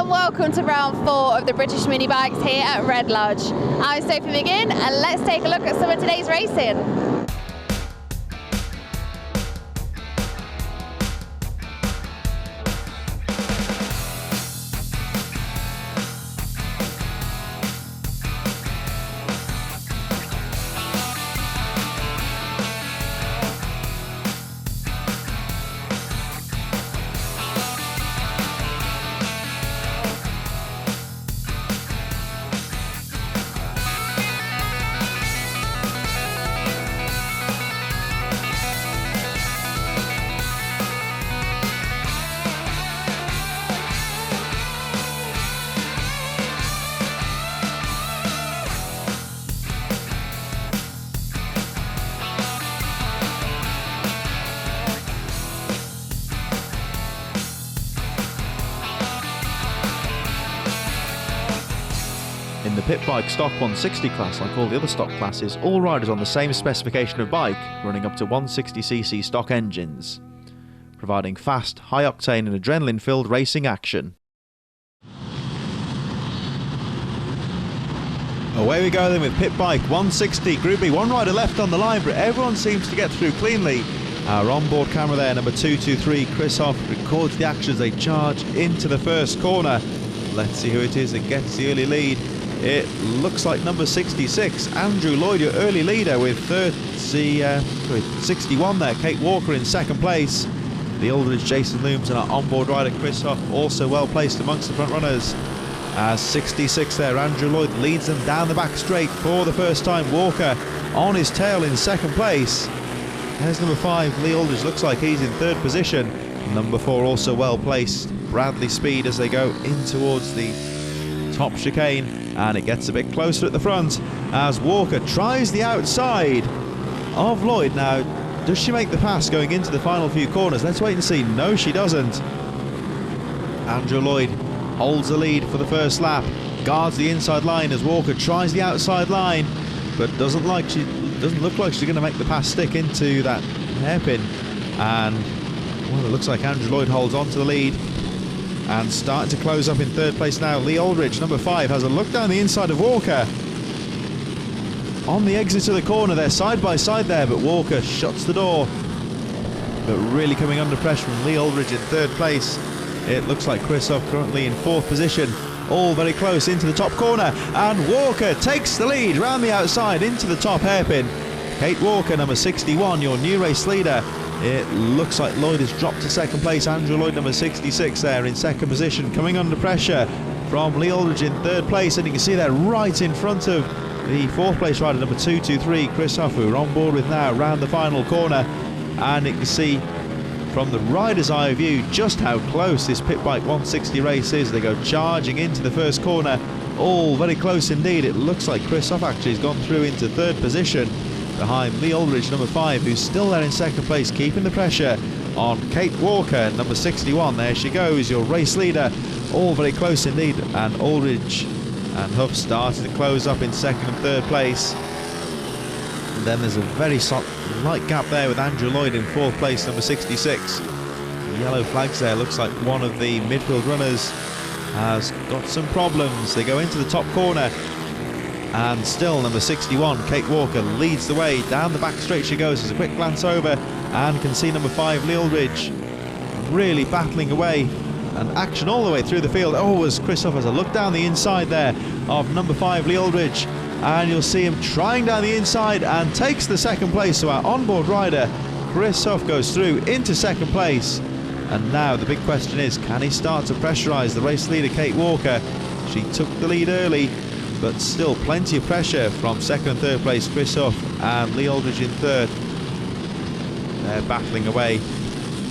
and welcome to round 4 of the British Mini Bikes here at Redlodge. I'm Sophie McGinn and let's take a look at some of today's racing. In the pit bike stock 160 class, like all the other stock classes, all riders on the same specification of bike, running up to 160cc stock engines, providing fast, high-octane and adrenaline-filled racing action. Away we go then with pit bike 160 Group B. One rider left on the line, but everyone seems to get through cleanly. Our onboard camera there, number 223, Chris Hough, records the action as they charge into the first corner. Let's see who it is that gets the early lead. It looks like number 66, Andrew Lloyd, your early leader, with 61 there. Kate Walker in second place. The Aldridge, Jason Looms, and our onboard rider Chris Hough also well placed amongst the front runners. As 66 there, Andrew Lloyd leads them down the back straight for the first time. Walker on his tail in second place. There's number 5, Lee Aldridge, looks like he's in third position. Number 4 also well placed, Bradley Speed, as they go in towards the top chicane, and it gets a bit closer at the front as Walker tries the outside of Lloyd. Now, does she make the pass going into the final few corners? Let's wait and see. No, she doesn't. Andrew Lloyd holds the lead for the first lap, guards the inside line as Walker tries the outside line, but doesn't look like she's going to make the pass stick into that hairpin. And well, it looks like Andrew Lloyd holds on to the lead and starting to close up in third place now. Lee Aldridge, number 5, has a look down the inside of Walker. On the exit of the corner, they're side by side there, but Walker shuts the door. But really coming under pressure from Lee Aldridge in third place. It looks like Chris Hough currently in fourth position, all very close into the top corner, and Walker takes the lead round the outside into the top hairpin. Kate Walker, number 61, your new race leader. It looks like Lloyd has dropped to second place. Andrew Lloyd, number 66, there in second position, coming under pressure from Lee Aldridge in third place, and you can see they're right in front of the fourth place rider, number 223, Chris Hough, who we're on board with now round the final corner. And you can see from the rider's eye view just how close this pit bike 160 race is. They go charging into the first corner, all very close indeed. It looks like Chris Hough actually has gone through into third position behind Lee Aldridge, number 5, who's still there in second place, keeping the pressure on Kate Walker, number 61. There she goes, your race leader, all very close indeed. And Aldridge and Hough started to close up in second and third place. And then there's a very light gap there with Andrew Lloyd in fourth place, number 66. The yellow flags there, looks like one of the midfield runners has got some problems. They go into the top corner, and still number 61, Kate Walker, leads the way. Down the back straight she goes. There's a quick glance over and can see number 5, Lee Aldridge, really battling away, and action all the way through the field. Oh, as Chris Hough has a look down the inside there of number 5, Lee Aldridge, and you'll see him trying down the inside and takes the second place. So our onboard rider Chris Hough goes through into second place, and now the big question is, can he start to pressurise the race leader Kate Walker? She took the lead early, but still plenty of pressure from second and third place Chris Hough and Lee Aldridge in third. They're battling away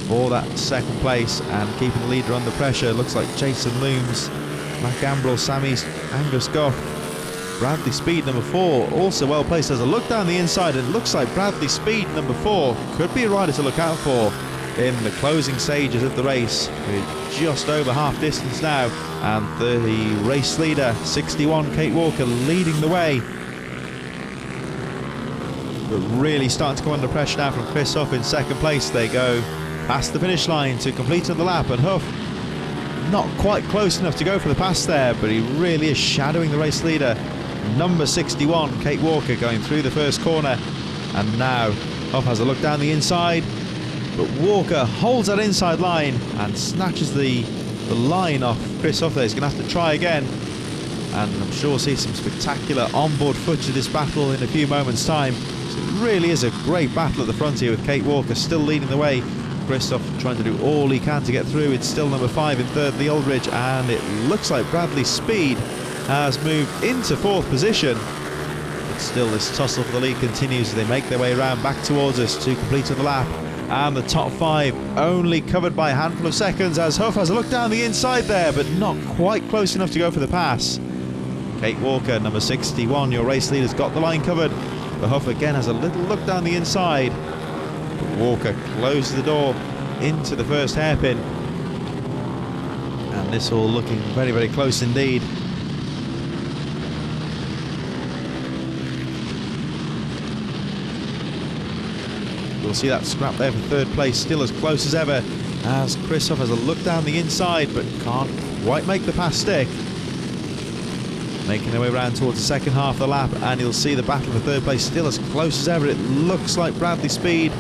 for that second place and keeping the leader under pressure. Looks like Jason Looms, Matt Gambrell, Sammy Angus Goff, Bradley Speed, number 4, also well placed. Has a look down the inside, and it looks like Bradley Speed, number 4, could be a rider to look out for in the closing stages of the race. We're just over half distance now, and the race leader 61, Kate Walker, leading the way, but really starting to come under pressure now from Chris Hough in second place. They go past the finish line to complete the lap, and Hough not quite close enough to go for the pass there, but he really is shadowing the race leader. Number 61, Kate Walker, going through the first corner. And now HOUGH has a look down the inside, but Walker holds that inside line and snatches the line off Chris HOUGH there. He's going to have to try again. And I'm sure we'll see some spectacular onboard footage of this battle in a few moments' time. So it really is a great battle at the front here, with Kate Walker still leading the way. Chris HOUGH trying to do all he can to get through. It's still number 5 in third, Lee Aldridge, and it looks like Bradley Speed has moved into 4th position. But still, this tussle for the lead continues as they make their way around back towards us to complete the lap. And the top 5 only covered by a handful of seconds, as HOUGH has a look down the inside there, but not quite close enough to go for the pass. Kate Walker, number 61, your race leader's got the line covered, but HOUGH again has a little look down the inside. But Walker closes the door into the first hairpin, and this all looking very, very close indeed. We'll see that scrap there for third place, still as close as ever, as Chris HOUGH has a look down the inside but can't quite make the pass stick. Making their way around towards the second half of the lap, and you'll see the battle for third place still as close as ever. It looks like Bradley Speed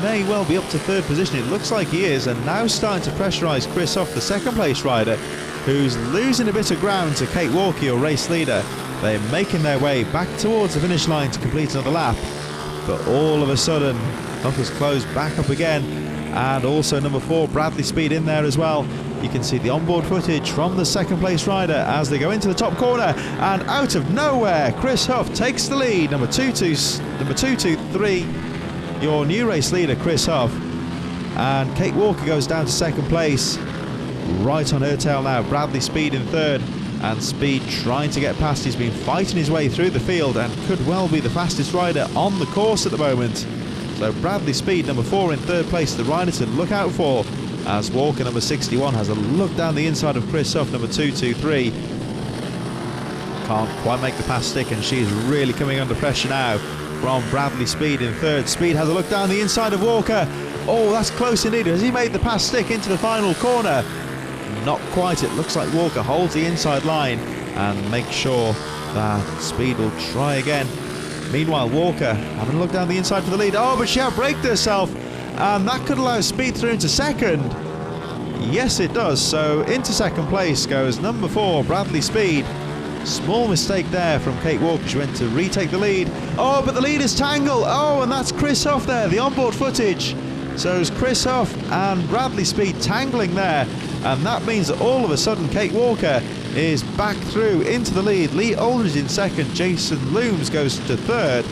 may well be up to third position. It looks like he is, and now starting to pressurise Chris HOUGH, the second place rider, who's losing a bit of ground to Kate Walker, your race leader. They're making their way back towards the finish line to complete another lap. But all of a sudden, HOUGH has closed back up again, and also number 4, Bradley Speed, in there as well. You can see the onboard footage from the second place rider as they go into the top corner, and out of nowhere, Chris HOUGH takes the lead. Number 223, your new race leader, Chris HOUGH, and Kate Walker goes down to second place. Right on her tail now, Bradley Speed in third, and Speed trying to get past. He's been fighting his way through the field and could well be the fastest rider on the course at the moment. So Bradley Speed, number 4 in third place, the rider to look out for, as Walker, number 61, has a look down the inside of Chris HOUGH, number 223. Can't quite make the pass stick, and she's really coming under pressure now from Bradley Speed in third. Speed has a look down the inside of Walker. Oh, that's close indeed. Has he made the pass stick into the final corner? Not quite. It looks like Walker holds the inside line and makes sure that Speed will try again. Meanwhile, Walker having a look down the inside for the lead. Oh, but she outbraked herself, and that could allow Speed through into second. Yes, it does. So into second place goes number 4, Bradley Speed. Small mistake there from Kate Walker. She went to retake the lead. Oh, but the lead is tangled. Oh, and that's Chris HOUGH there, the onboard footage. So it's Chris HOUGH and Bradley Speed tangling there, and that means that all of a sudden Kate Walker is back through into the lead. Lee Aldridge in second, Jason Looms goes to third,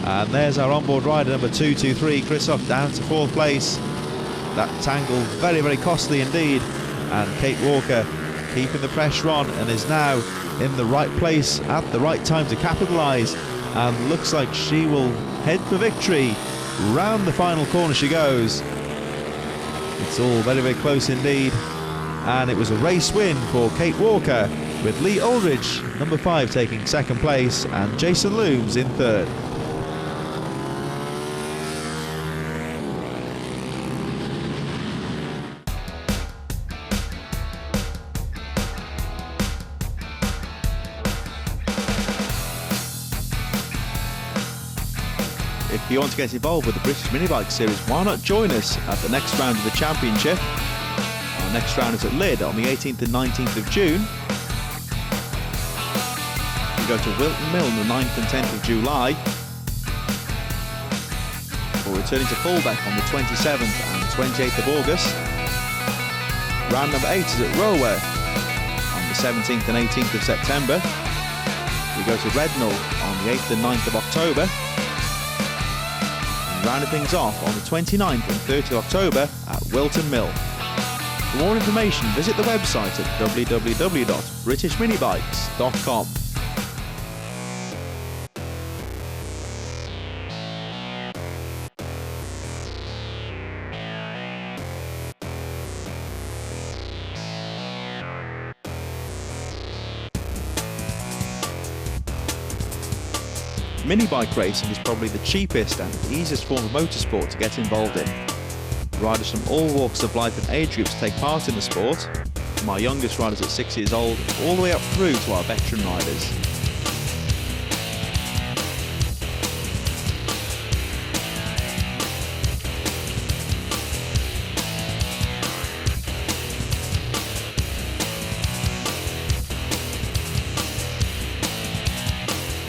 and there's our onboard rider, number 223, Chris HOUGH, down to 4th place. That tangle very, very costly indeed, and Kate Walker keeping the pressure on and is now in the right place at the right time to capitalise, and looks like she will head for victory. Round the final corner she goes. It's all very, very close indeed, and it was a race win for Kate Walker, with Lee Aldridge, number 5, taking second place, and Jason Looms in third. If you want to get involved with the British Minibike Series, why not join us at the next round of the championship? Our next round is at Lydd on the 18th and 19th of June. We go to Wilton Mill on the 9th and 10th of July. We're returning to Fullbeck on the 27th and 28th of August. Round number 8 is at Rower on the 17th and 18th of September. We go to Redlodge on the 8th and 9th of October. Rounding things off on the 29th and 30th of October at Wilton Mill. For more information, visit the website at www.britishminibikes.com. Minibike racing is probably the cheapest and easiest form of motorsport to get involved in. Riders from all walks of life and age groups take part in the sport. from our youngest riders at 6 years old all the way up through to our veteran riders.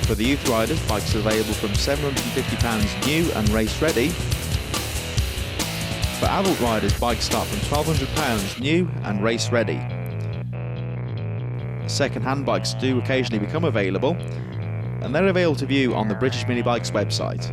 For the youth riders, bikes are available from £750 new and race ready. For adult riders, bikes start from £1,200 new and race ready. Second-hand bikes do occasionally become available, and they're available to view on the British Mini Bikes website.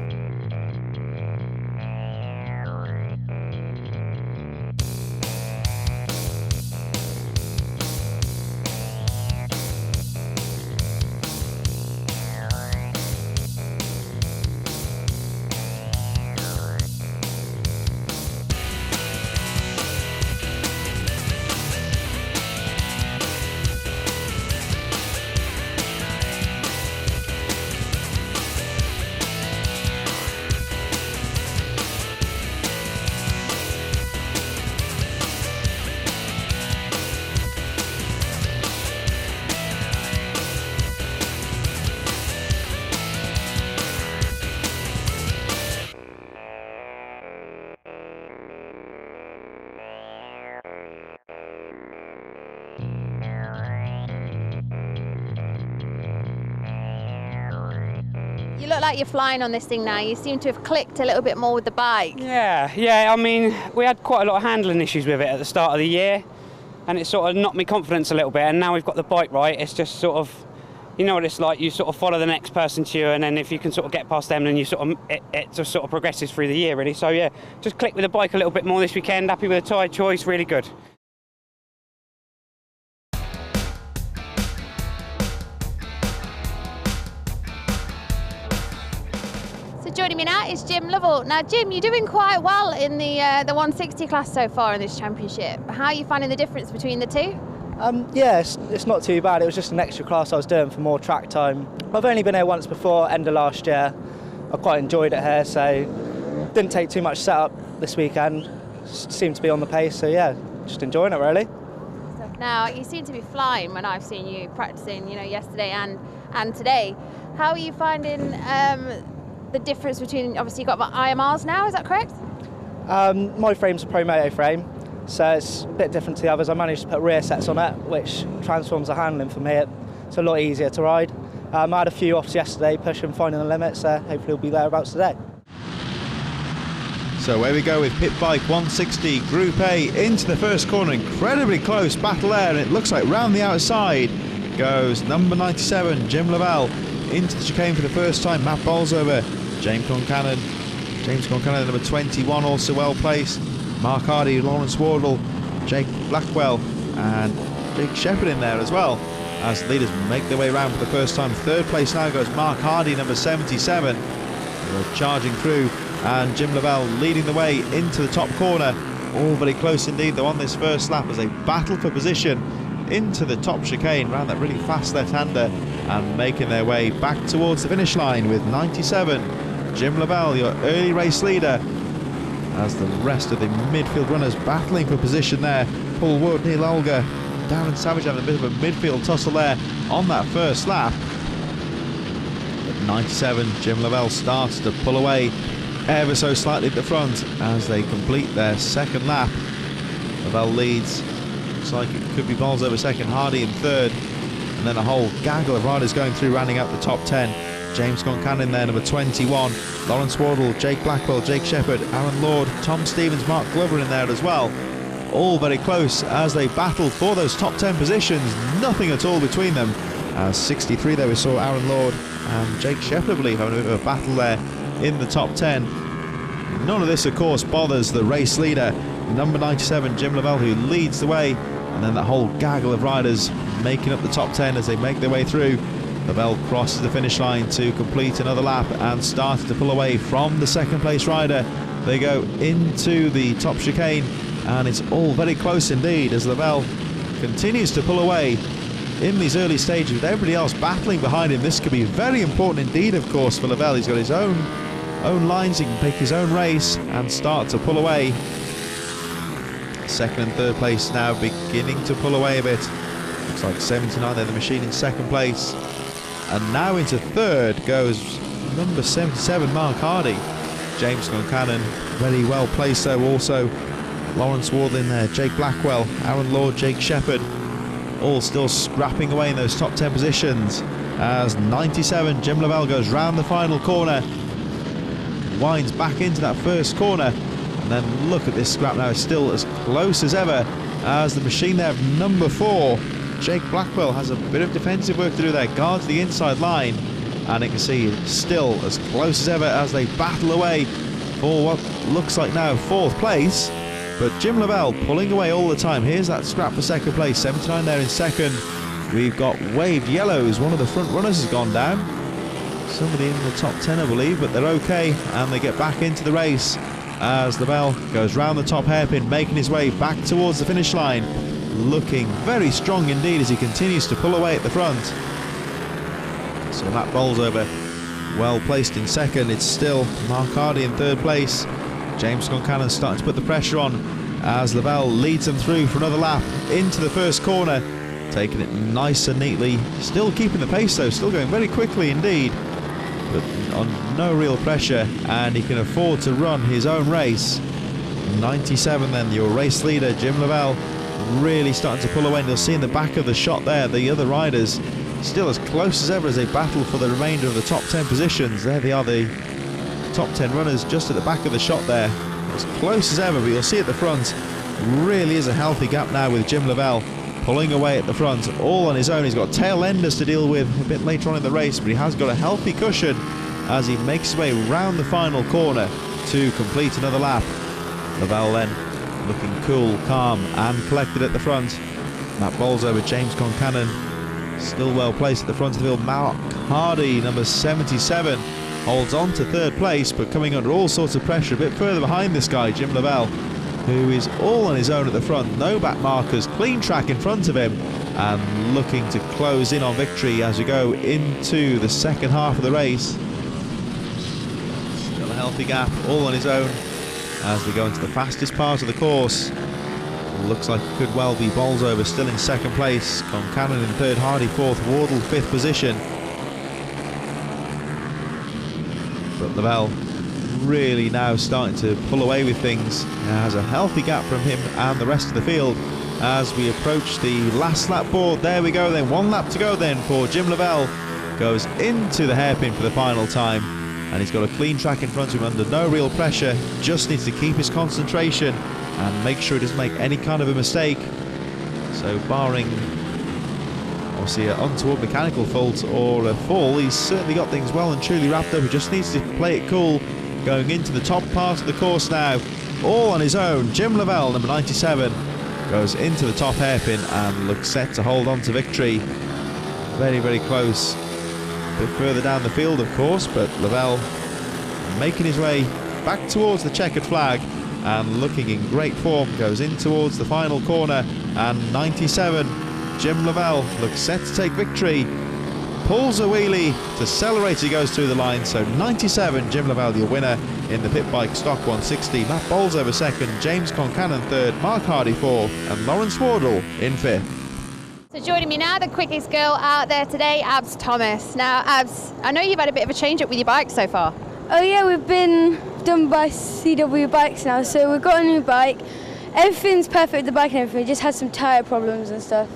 You look like you're flying on this thing now. You seem to have clicked a little bit more with the bike. Yeah, I mean, we had quite a lot of handling issues with it at the start of the year, and it sort of knocked me confidence a little bit, and now we've got the bike right. It's just sort of, you know what it's like, you sort of follow the next person to you, and then if you can sort of get past them, then you sort of, it just sort of progresses through the year, really. So yeah, just click with the bike a little bit more this weekend. Happy with the tyre choice, really good. Joining me now is Jim Lovell. Now, Jim, you're doing quite well in the 160 class so far in this championship. How are you finding the difference between the two? Yeah, it's not too bad. It was just an extra class I was doing for more track time. I've only been here once before, end of last year. I quite enjoyed it here, so didn't take too much setup this weekend. Seemed to be on the pace, so yeah, just enjoying it really. Now, you seem to be flying when I've seen you practicing, yesterday and today. How are you finding the difference between, obviously you've got IMRs now, is that correct? My frame's a Pro Moto frame, so it's a bit different to the others. I managed to put rear sets on it, which transforms the handling for me. It's a lot easier to ride. I had a few offs yesterday, pushing, finding the limits, so hopefully we'll be thereabouts today. So away we go with Pit Bike 160 Group A into the first corner. Incredibly close battle there, and it looks like round the outside goes number 97, Jim Lovell, into the chicane for the first time. Matt Bolsover, James Concannon, number 21, also well placed. Mark Hardy, Lawrence Wardle, Jake Blackwell, and Jake Shepherd in there as well, as the leaders make their way around for the first time. Third place now goes Mark Hardy, number 77. They're charging through, and Jim Lovell leading the way into the top corner. All very close indeed, though, on this first lap as they battle for position into the top chicane around that really fast left-hander, and making their way back towards the finish line with 97. Jim Lovell, your early race leader, as the rest of the midfield runners battling for position there. Paul Wood, Neil Olga, Darren Savage having a bit of a midfield tussle there on that first lap. At 97, Jim Lovell starts to pull away ever so slightly at the front as they complete their second lap. Lovell leads. Looks like it could be Bolsover second, Hardy in third, and then a whole gaggle of riders going through, rounding out the top 10. James Concannon there, number 21. Lawrence Wardle, Jake Blackwell, Jake Shepherd, Aaron Lord, Tom Stevens, Mark Glover in there as well. All very close as they battle for those top 10 positions. Nothing at all between them. 63 there we saw Aaron Lord and Jake Shepherd, I believe, having a bit of a battle there in the top 10. None of this, of course, bothers the race leader, number 97, Jim Lovell, who leads the way, and then that whole gaggle of riders making up the top 10 as they make their way through. Lovell crosses the finish line to complete another lap and starts to pull away from the second place rider. They go into the top chicane, and it's all very close indeed as Lovell continues to pull away in these early stages with everybody else battling behind him. This could be very important indeed, of course, for Lovell. He's got his own lines, he can pick his own race and start to pull away. Second and third place now beginning to pull away a bit. Looks like 79 there, the machine in second place. And now into third goes number 77, Mark Hardy. James Concannon, very well placed though. Also Lawrence Wardle in there, Jake Blackwell, Aaron Lord, Jake Shepherd, all still scrapping away in those top 10 positions. As 97, Jim Lovell goes round the final corner, winds back into that first corner, and then look at this scrap now, it's still as close as ever as the machine there of number 4. Jake Blackwell has a bit of defensive work to do there, guards the inside line, and you can see still as close as ever as they battle away for what looks like now 4th place. But Jim Lovell pulling away all the time. Here's that scrap for second place, 79 there in second. We've got waved yellows, one of the front runners has gone down. Somebody in the top 10 I believe, but they're okay, and they get back into the race as Lovell goes round the top hairpin, making his way back towards the finish line. Looking very strong indeed as he continues to pull away at the front. So Matt Bolsover well placed in second. It's still Mark Hardy in third place. James Concannon starting to put the pressure on as Lovell leads them through for another lap into the first corner, taking it nice and neatly, still keeping the pace though, still going very quickly indeed, but on no real pressure, and he can afford to run his own race. 97 then, your race leader Jim Lovell really starting to pull away, and you'll see in the back of the shot there the other riders still as close as ever as they battle for the remainder of the top 10 positions. There they are, the top 10 runners just at the back of the shot there, as close as ever, but you'll see at the front really is a healthy gap now with Jim Lovell pulling away at the front all on his own. He's got tail enders to deal with a bit later on in the race, but he has got a healthy cushion as he makes his way round the final corner to complete another lap. Lovell then looking cool, calm and collected at the front. Matt Bolsover, James Concannon still well placed at the front of the field. Mark Hardy, number 77, holds on to third place, but coming under all sorts of pressure a bit further behind this guy, Jim Lovell, who is all on his own at the front. No back markers, clean track in front of him, and looking to close in on victory as we go into the second half of the race. Still a healthy gap, all on his own as we go into the fastest part of the course. Looks like it could well be Bolsover still in second place, Concannon in third, Hardy fourth, Wardle fifth position. But Lovell really now starting to pull away with things. Has a healthy gap from him and the rest of the field as we approach the last lap board. There we go then, 1 lap to go then for Jim Lovell. Goes into the hairpin for the final time, and he's got a clean track in front of him under no real pressure, just needs to keep his concentration and make sure he doesn't make any kind of a mistake. So barring obviously an untoward mechanical fault or a fall, he's certainly got things well and truly wrapped up. He just needs to play it cool going into the top part of the course now, all on his own. Jim Lovell, number 97, goes into the top hairpin and looks set to hold on to victory. Very, very close. A bit further down the field, of course, but Lovell making his way back towards the checkered flag and looking in great form, goes in towards the final corner, and 97, Jim Lovell, looks set to take victory. Pulls a wheelie to accelerate, he goes through the line. So 97, Jim Lovell, your winner in the pit bike stock 160. Matt Bolsover second, James Concannon third, Mark Hardy fourth, and Lawrence Wardle in fifth. So joining me now, the quickest girl out there today, ABBZ Thomas. Now, ABBZ, I know you've had a bit of a change up with your bike so far. Oh yeah, we've been done by CW Bikes now, so we've got a new bike. Everything's perfect with the bike and everything, we just had some tyre problems and stuff.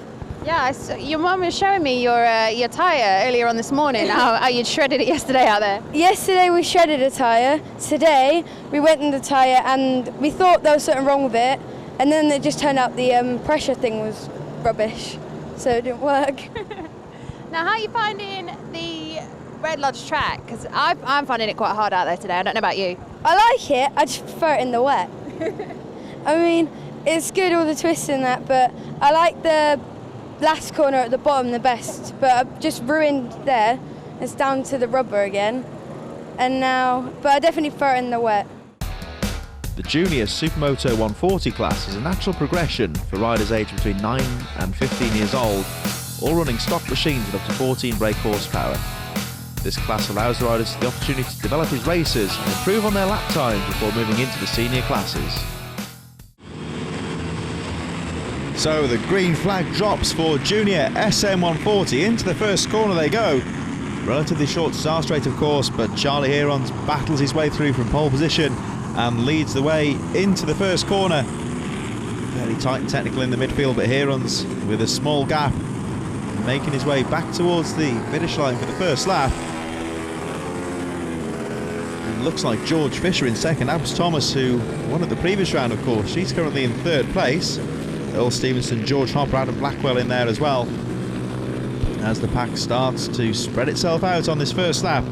Yeah, your mum was showing me your tyre earlier on this morning, how you'd shredded it yesterday out there. Yesterday we shredded a tyre, today we went in the tyre and we thought there was something wrong with it, and then it just turned out the pressure thing was rubbish, so it didn't work. Now, how are you finding the Redlodge track? Because I'm finding it quite hard out there today, I don't know about you. I like it, I just prefer it in the wet. I mean, it's good, all the twists and that, but I like the last corner at the bottom the best, but I've just ruined there. It's down to the rubber again, and now, but I definitely prefer it in the wet. The junior Supermoto 140 class is a natural progression for riders aged between 9 and 15 years old, all running stock machines with up to 14 brake horsepower. This class allows the riders the opportunity to develop as racers and improve on their lap times before moving into the senior classes. So the green flag drops for junior SM140. Into the first corner they go. Relatively short start straight, of course, but Charlie Herons battles his way through from pole position and leads the way into the first corner. Very tight and technical in the midfield, but Herons with a small gap, making his way back towards the finish line for the first lap. It looks like George Fisher in second. ABBZ Thomas, who won at the previous round, of course, she's currently in third place. Earl Stevenson, George Hopper, Adam Blackwell in there as well. As the pack starts to spread itself out on this first lap,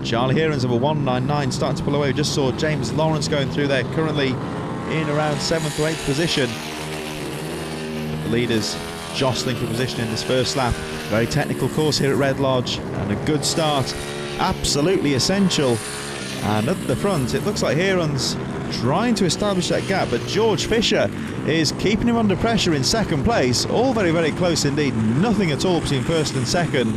Charlie Herons of a 199 starting to pull away. We just saw James Lawrence going through there, currently in around 7th or 8th position. The leaders jostling for position in this first lap. Very technical course here at Redlodge, and a good start, absolutely essential. And at the front, it looks like Herons trying to establish that gap, but George Fisher is keeping him under pressure in second place. All very, very close indeed. Nothing at all between first and second.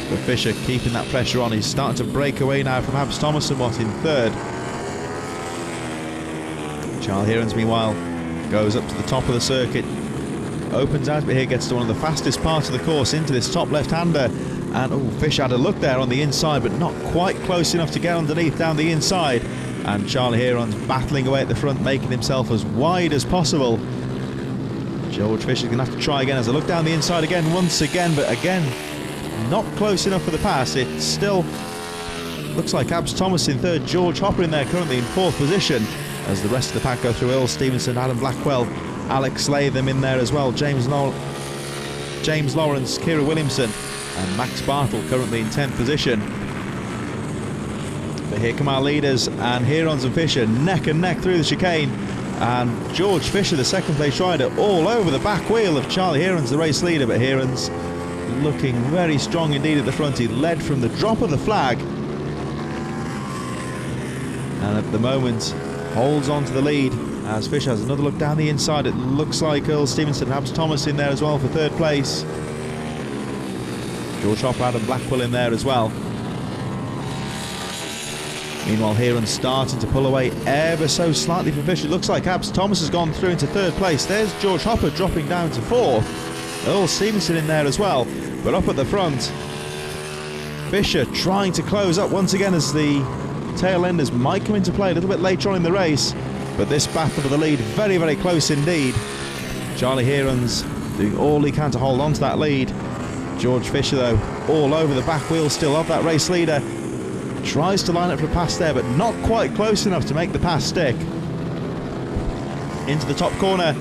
But Fisher keeping that pressure on. He's starting to break away now from ABBZ Thomas somewhat in third. Charlie Herons, meanwhile, goes up to the top of the circuit. Opens out, but here gets to one of the fastest parts of the course into this top left-hander. And Fisher had a look there on the inside, but not quite close enough to get underneath down the inside. And Charlie Herons battling away at the front, making himself as wide as possible. George Fisher's going to have to try again as I look down the inside again, once again, but again, not close enough for the pass. It still looks like ABBZ Thomas in third, George Hopper in there currently in fourth position, as the rest of the pack go through. Earl Stevenson, Adam Blackwell, Alex Latham in there as well, James Lawrence, Kira Williamson, and Max Bartle currently in 10th position. But here come our leaders, and Herons and Fisher neck and neck through the chicane, and George Fisher, the second place rider, all over the back wheel of Charlie Herons, the race leader. But Herons looking very strong indeed at the front. He led from the drop of the flag, and at the moment holds on to the lead as Fisher has another look down the inside. It looks like Earl Stevenson and ABBZ Thomas in there as well for third place. George Hopper, Adam Blackwell in there as well. Meanwhile, Herons starting to pull away ever so slightly from Fisher. It looks like ABBZ Thomas has gone through into third place. There's George Hopper dropping down to fourth. Earl Stevenson in there as well. But up at the front, Fisher trying to close up once again as the tail enders might come into play a little bit later on in the race. But this battle for the lead, very, very close indeed. Charlie Herons doing all he can to hold on to that lead. George Fisher, though, all over the back wheel still of that race leader. Tries to line up for a pass there, but not quite close enough to make the pass stick. Into the top corner,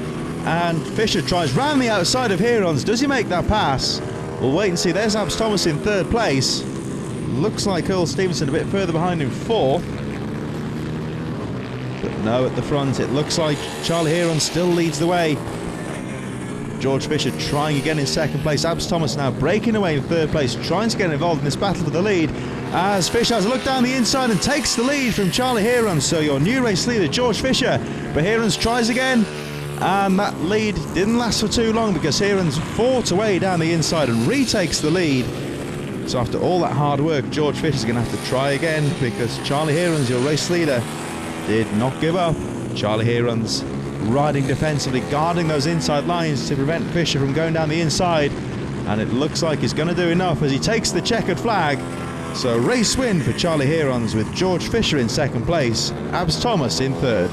and Fisher tries round the outside of Herons. Does he make that pass? We'll wait and see. There's ABBZ Thomas in third place. Looks like Earl Stevenson a bit further behind in fourth. But no, at the front, it looks like Charlie Herons still leads the way. George Fisher trying again in second place. ABBZ Thomas now breaking away in third place, trying to get involved in this battle for the lead, as Fisher has a look down the inside and takes the lead from Charlie Herons. So your new race leader, George Fisher. But Herons tries again, and that lead didn't last for too long because Herons fought away down the inside and retakes the lead. So after all that hard work, George Fisher's going to have to try again, because Charlie Herons, your race leader, did not give up. Charlie Herons riding defensively, guarding those inside lines to prevent Fisher from going down the inside, and it looks like he's going to do enough as he takes the checkered flag. So race win for Charlie Herons with George Fisher in second place, ABBZ Thomas in third.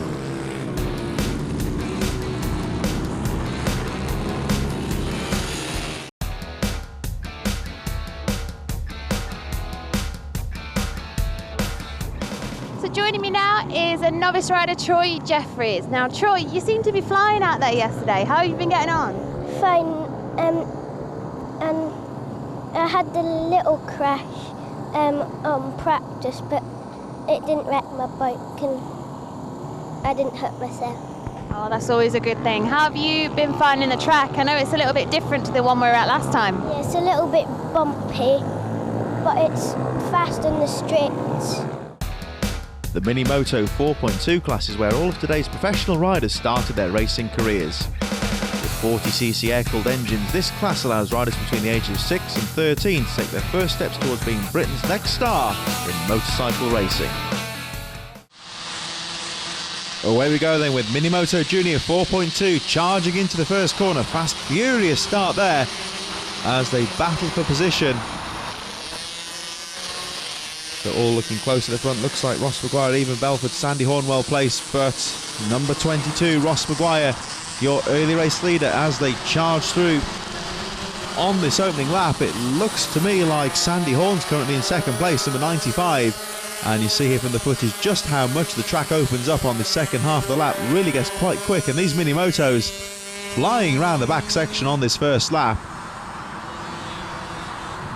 Joining me now is a novice rider, Troy Jeffries. Now, Troy, you seem to be flying out there yesterday. How have you been getting on? Fine. And I had a little crash on practice, but it didn't wreck my bike and I didn't hurt myself. Oh, that's always a good thing. How have you been finding the track? I know it's a little bit different to the one we were at last time. Yeah, it's a little bit bumpy, but it's fast in the straights. The Mini Moto 4.2 class is where all of today's professional riders started their racing careers. With 40cc air-cooled engines, this class allows riders between the ages of 6 and 13 to take their first steps towards being Britain's next star in motorcycle racing. Away we go then with Minimoto Junior 4.2 charging into the first corner. Fast, furious start there as they battle for position. They're all looking close to the front. Looks like Ross Maguire, even Belford, Sandy Horn well placed, but number 22, Ross Maguire, your early race leader as they charge through. On this opening lap, it looks to me like Sandy Horn's currently in second place, number 95. And you see here from the footage just how much the track opens up on the second half of the lap. Really gets quite quick, and these Minimotos flying around the back section on this first lap.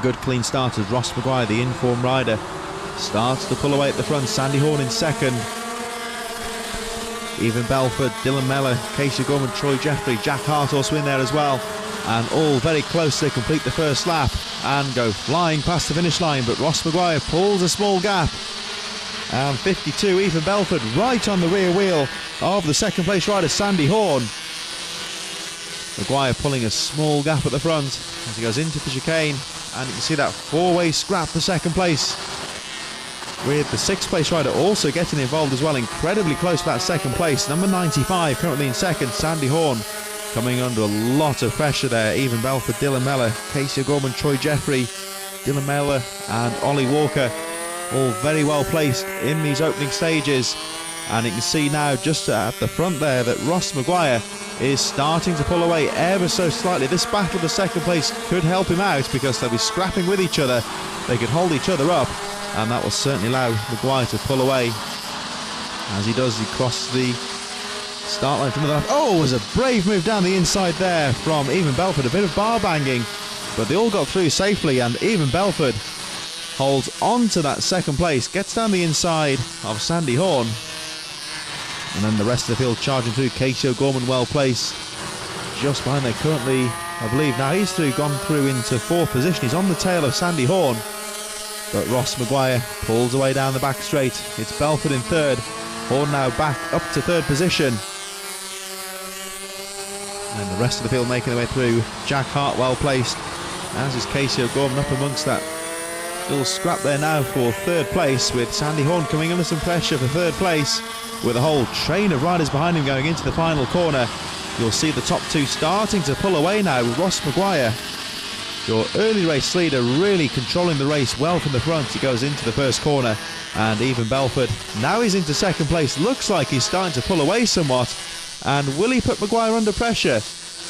Good clean start as Ross Maguire, the in-form rider, starts to pull away at the front. Sandy Horn in second. Even Belford, Dylan Mellor, Casey Gorman, Troy Jeffrey, Jack Hart also in there as well. And all very close to complete the first lap and go flying past the finish line. But Ross Maguire pulls a small gap. And 52, Ethan Belford, right on the rear wheel of the second place rider, Sandy Horn. Maguire pulling a small gap at the front as he goes into the chicane. And you can see that four-way scrap for second place, with the sixth place rider also getting involved as well. Incredibly close to that second place. Number 95 currently in second, Sandy Horn, coming under a lot of pressure there. Even Belford, Dylan Mellor, Casey Gorman, Troy Jeffrey, Dylan Mellor and Ollie Walker, all very well placed in these opening stages. And you can see now just at the front there that Ross Maguire is starting to pull away ever so slightly. This battle for second place could help him out because they'll be scrapping with each other. They could hold each other up, and that will certainly allow Maguire to pull away. As he does, he crosses the start line from the left. Oh, it was a brave move down the inside there from Even Belford. A bit of bar banging, but they all got through safely, and Even Belford holds on to that second place, gets down the inside of Sandy Horn, and then the rest of the field charging through. Casey O'Gorman well placed just behind there currently, I believe. Now he's gone through into fourth position. He's on the tail of Sandy Horn, but Ross Maguire pulls away down the back straight. It's Belford in third. Horn now back up to third position. And the rest of the field making their way through. Jack Hart well placed, as is Casey O'Gorman up amongst that little scrap there now for third place, with Sandy Horn coming under some pressure for third place, with a whole train of riders behind him going into the final corner. You'll see the top two starting to pull away now, with Ross Maguire, your early race leader, really controlling the race well from the front. He goes into the first corner, and Even Belford, now he's into second place. Looks like he's starting to pull away somewhat, and will he put Maguire under pressure?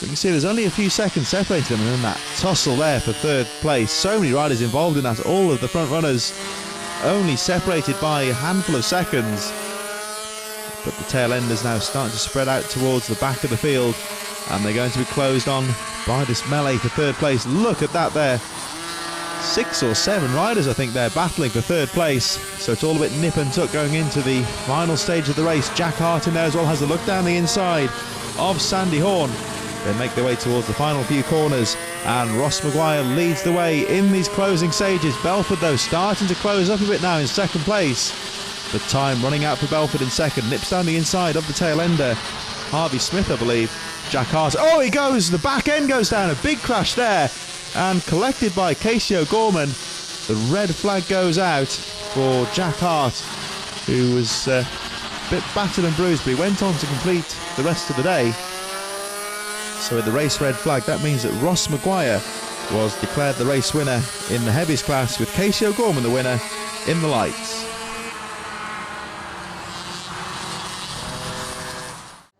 You can see there's only a few seconds separating them, and then that tussle there for third place. So many riders involved in that, all of the front runners only separated by a handful of seconds. But the tail enders now starting to spread out towards the back of the field, and they're going to be closed on by this melee for third place. Look at that there. 6 or 7 riders, I think, they're battling for third place. So it's all a bit nip and tuck going into the final stage of the race. Jack Hart in there as well has a look down the inside of Sandy Horn. They make their way towards the final few corners, and Ross Maguire leads the way in these closing stages. Belford, though, starting to close up a bit now in second place. The time running out for Belford in second. Nips down the inside of the tail ender, Harvey Smith, I believe. Jack Hart, oh, he goes, the back end goes down, a big crash there, and collected by Casey O'Gorman. The red flag goes out for Jack Hart, who was a bit battered and bruised, but he went on to complete the rest of the day. So with the race red flag, that means that Ross Maguire was declared the race winner in the heavies class, with Casey O'Gorman the winner in the lights.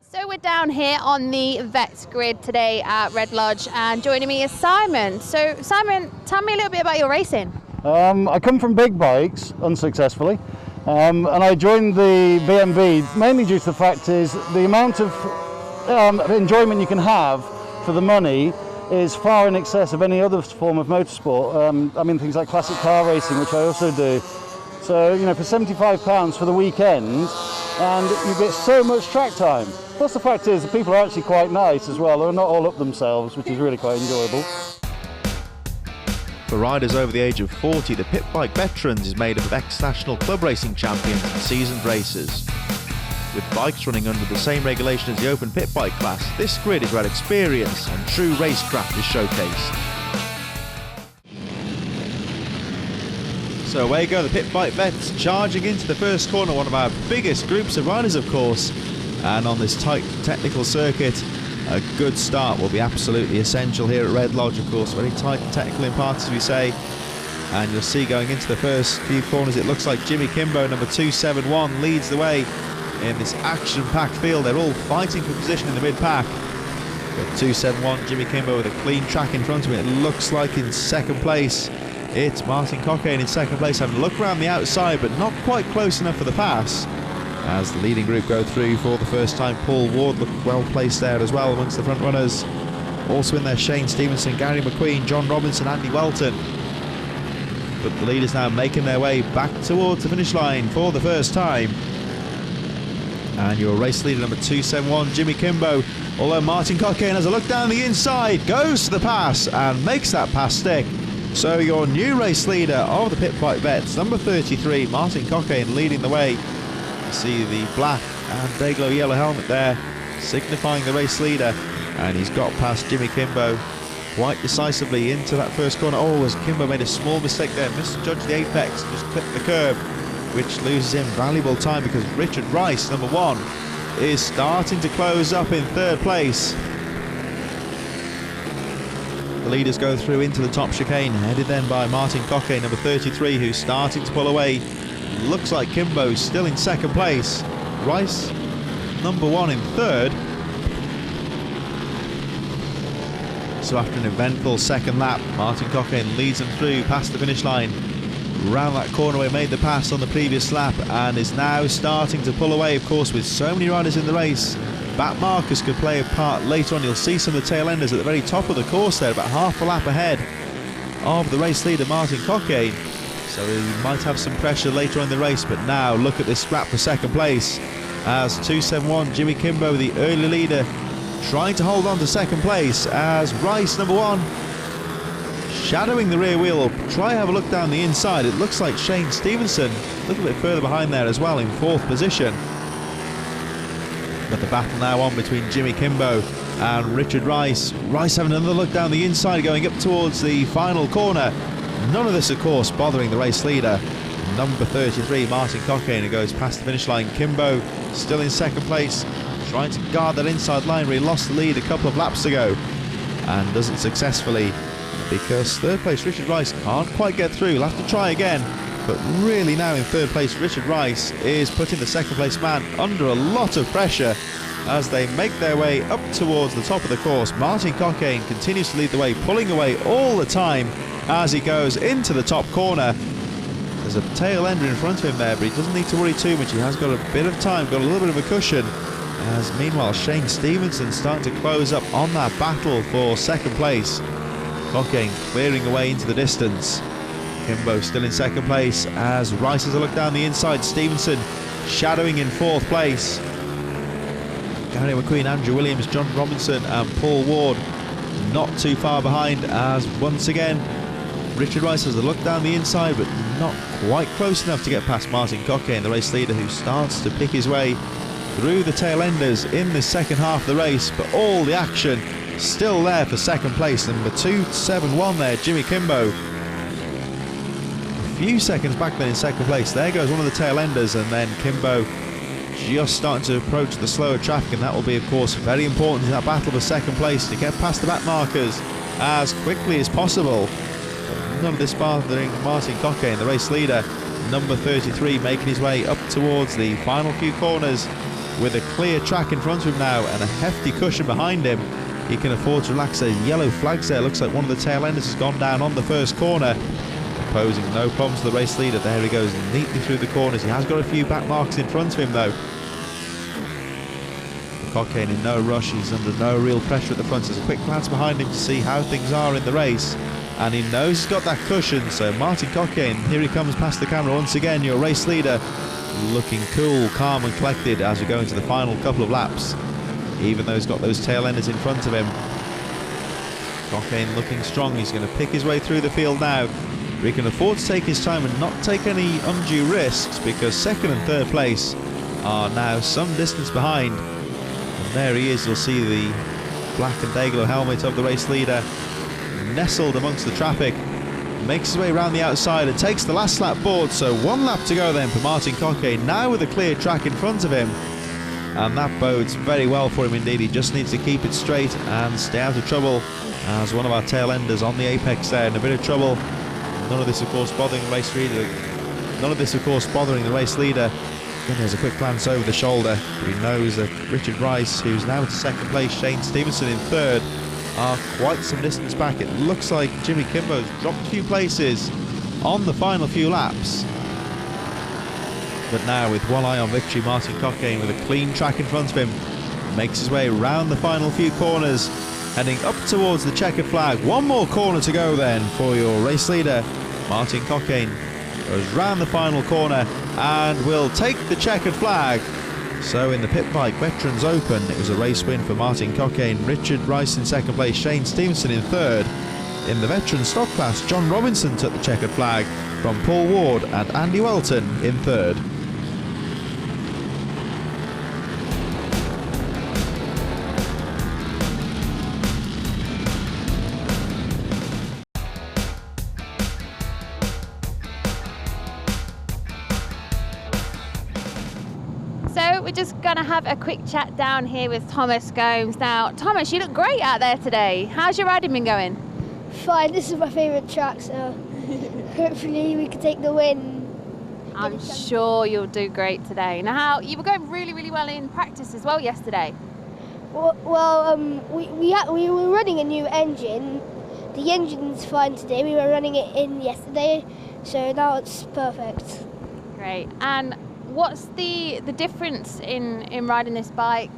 So we're down here on the Vets grid today at Redlodge, and joining me is Simon. So Simon, tell me a little bit about your racing. I come from big bikes, unsuccessfully, and I joined the BMV mainly due to the fact is the amount of enjoyment you can have for the money is far in excess of any other form of motorsport. I mean, things like classic car racing, which I also do. So, you know, for £75 for the weekend, and you get so much track time. Plus the fact is, the people are actually quite nice as well. They're not all up themselves, which is really quite enjoyable. For riders over the age of 40, the Pit Bike Veterans is made up of ex-national club racing champions and seasoned racers. With bikes running under the same regulation as the open pit bike class, this grid is where experience and true racecraft is showcased. So away go the pit bike vets, charging into the first corner, one of our biggest groups of riders, of course. And on this tight technical circuit, a good start will be absolutely essential here at Redlodge, of course. Very tight and technical in parts, as we say. And you'll see going into the first few corners, it looks like Jimmy Kimbo, number 271, leads the way in this action-packed field. They're all fighting for position in the mid-pack. Got 271, Jimmy Kimbo with a clean track in front of him. It looks like in second place, it's Martin Cochrane in second place, having a look around the outside, but not quite close enough for the pass. As the leading group go through for the first time, Paul Ward looked well placed there as well amongst the front runners. Also in there, Shane Stevenson, Gary McQueen, John Robinson, Andy Welton. But the leaders now making their way back towards the finish line for the first time. And your race leader, number 271, Jimmy Kimbo. Although Martin Cochrane has a look down the inside, goes to the pass and makes that pass stick. So your new race leader of the pit bike vets, number 33, Martin Cochrane, leading the way. You see the black and day-glow yellow helmet there, signifying the race leader. And he's got past Jimmy Kimbo quite decisively into that first corner. Oh, as Kimbo made a small mistake there, misjudged the apex, just clipped the curb, which loses him valuable time because Richard Rice, number 1, is starting to close up in third place. The leaders go through into the top chicane, headed then by Martin Cochrane, number 33, who's starting to pull away. Looks like Kimbo's still in second place. Rice, number 1, in third. So after an eventful second lap, Martin Cochrane leads them through past the finish line, round that corner where he made the pass on the previous lap, and is now starting to pull away. Of course, with so many riders in the race, back markers could play a part later on. You'll see some of the tail enders at the very top of the course there, about half a lap ahead of the race leader Martin Cochrane. So he might have some pressure later on in the race, but now look at this scrap for second place as 271 Jimmy Kimbo, the early leader, trying to hold on to second place, as Rice, number 1, shadowing the rear wheel. Try have a look down the inside. It looks like Shane Stevenson a little bit further behind there as well in fourth position. But the battle now on between Jimmy Kimbo and Richard Rice. Rice having another look down the inside, going up towards the final corner. None of this, of course, bothering the race leader, number 33, Martin Cochrane, who goes past the finish line. Kimbo still in second place, trying to guard that inside line where he lost the lead a couple of laps ago, and doesn't successfully, because third place Richard Rice can't quite get through. He'll have to try again, but really now in third place Richard Rice is putting the second place man under a lot of pressure as they make their way up towards the top of the course. Martin Cochrane continues to lead the way, pulling away all the time as he goes into the top corner. There's a tail ender in front of him there, but he doesn't need to worry too much. He has got a bit of time, got a little bit of a cushion, as meanwhile Shane Stevenson starting to close up on that battle for second place. Cochrane clearing away into the distance. Kimbo still in second place as Rice has a look down the inside. Stevenson shadowing in fourth place. Gary McQueen, Andrew Williams, John Robinson and Paul Ward not too far behind, as once again Richard Rice has a look down the inside, but not quite close enough to get past Martin Cochrane, the race leader, who starts to pick his way through the tail enders in the second half of the race. But all the action still there for second place, number 271 there, Jimmy Kimbo. A few seconds back then in second place. There goes one of the tail enders, and then Kimbo just starting to approach the slower traffic, and that will be, of course, very important in that battle for second place, to get past the back markers as quickly as possible. But none of this bothering Martin Cochrane, the race leader, number 33, making his way up towards the final few corners with a clear track in front of him now and a hefty cushion behind him. He can afford to relax. Those yellow flags there. Looks like one of the tail enders has gone down on the first corner, posing no problems to the race leader. There he goes neatly through the corners. He has got a few back marks in front of him though. Cochrane in no rush, he's under no real pressure at the front. There's a quick glance behind him to see how things are in the race, and he knows he's got that cushion. So Martin Cochrane, here he comes past the camera once again, your race leader, looking cool, calm and collected as we go into the final couple of laps, even though he's got those tail enders in front of him. Cochrane looking strong. He's going to pick his way through the field now. He can afford to take his time and not take any undue risks, because second and third place are now some distance behind. And there he is. You'll see the black and day-glow helmet of the race leader nestled amongst the traffic. makes his way around the outside and takes the last lap board. So 1 lap to go then for Martin Cochrane, now with a clear track in front of him. And that bodes very well for him indeed. He just needs to keep it straight and stay out of trouble, as one of our tail enders on the apex there in a bit of trouble. None of this, of course, bothering the race leader. Then there's a quick glance over the shoulder. He knows that Richard Rice, who's now into second place, Shane Stevenson in third, are quite some distance back. It looks like Jimmy Kimbo's dropped a few places on the final few laps. But now, with one eye on victory, Martin Cochrane, with a clean track in front of him, makes his way round the final few corners, heading up towards the checkered flag. One more corner to go then for your race leader. Martin Cochrane goes round the final corner and will take the checkered flag. So in the Pit Bike Veterans Open, it was a race win for Martin Cochrane, Richard Rice in second place, Shane Stevenson in third. In the veteran stock class, John Robinson took the checkered flag from Paul Ward and Andy Welton in third. So we're just going to have a quick chat down here with Thomas Gomes. Now, Thomas, you look great out there today. How's your riding been going? Fine, this is my favourite track, so hopefully we can take the win. I'm sure you'll do great today. Now, you were going really, really well in practice as well yesterday. Well, we were running a new engine. The engine's fine today. We were running it in yesterday, so now it's perfect. Great. And what's the difference in riding this bike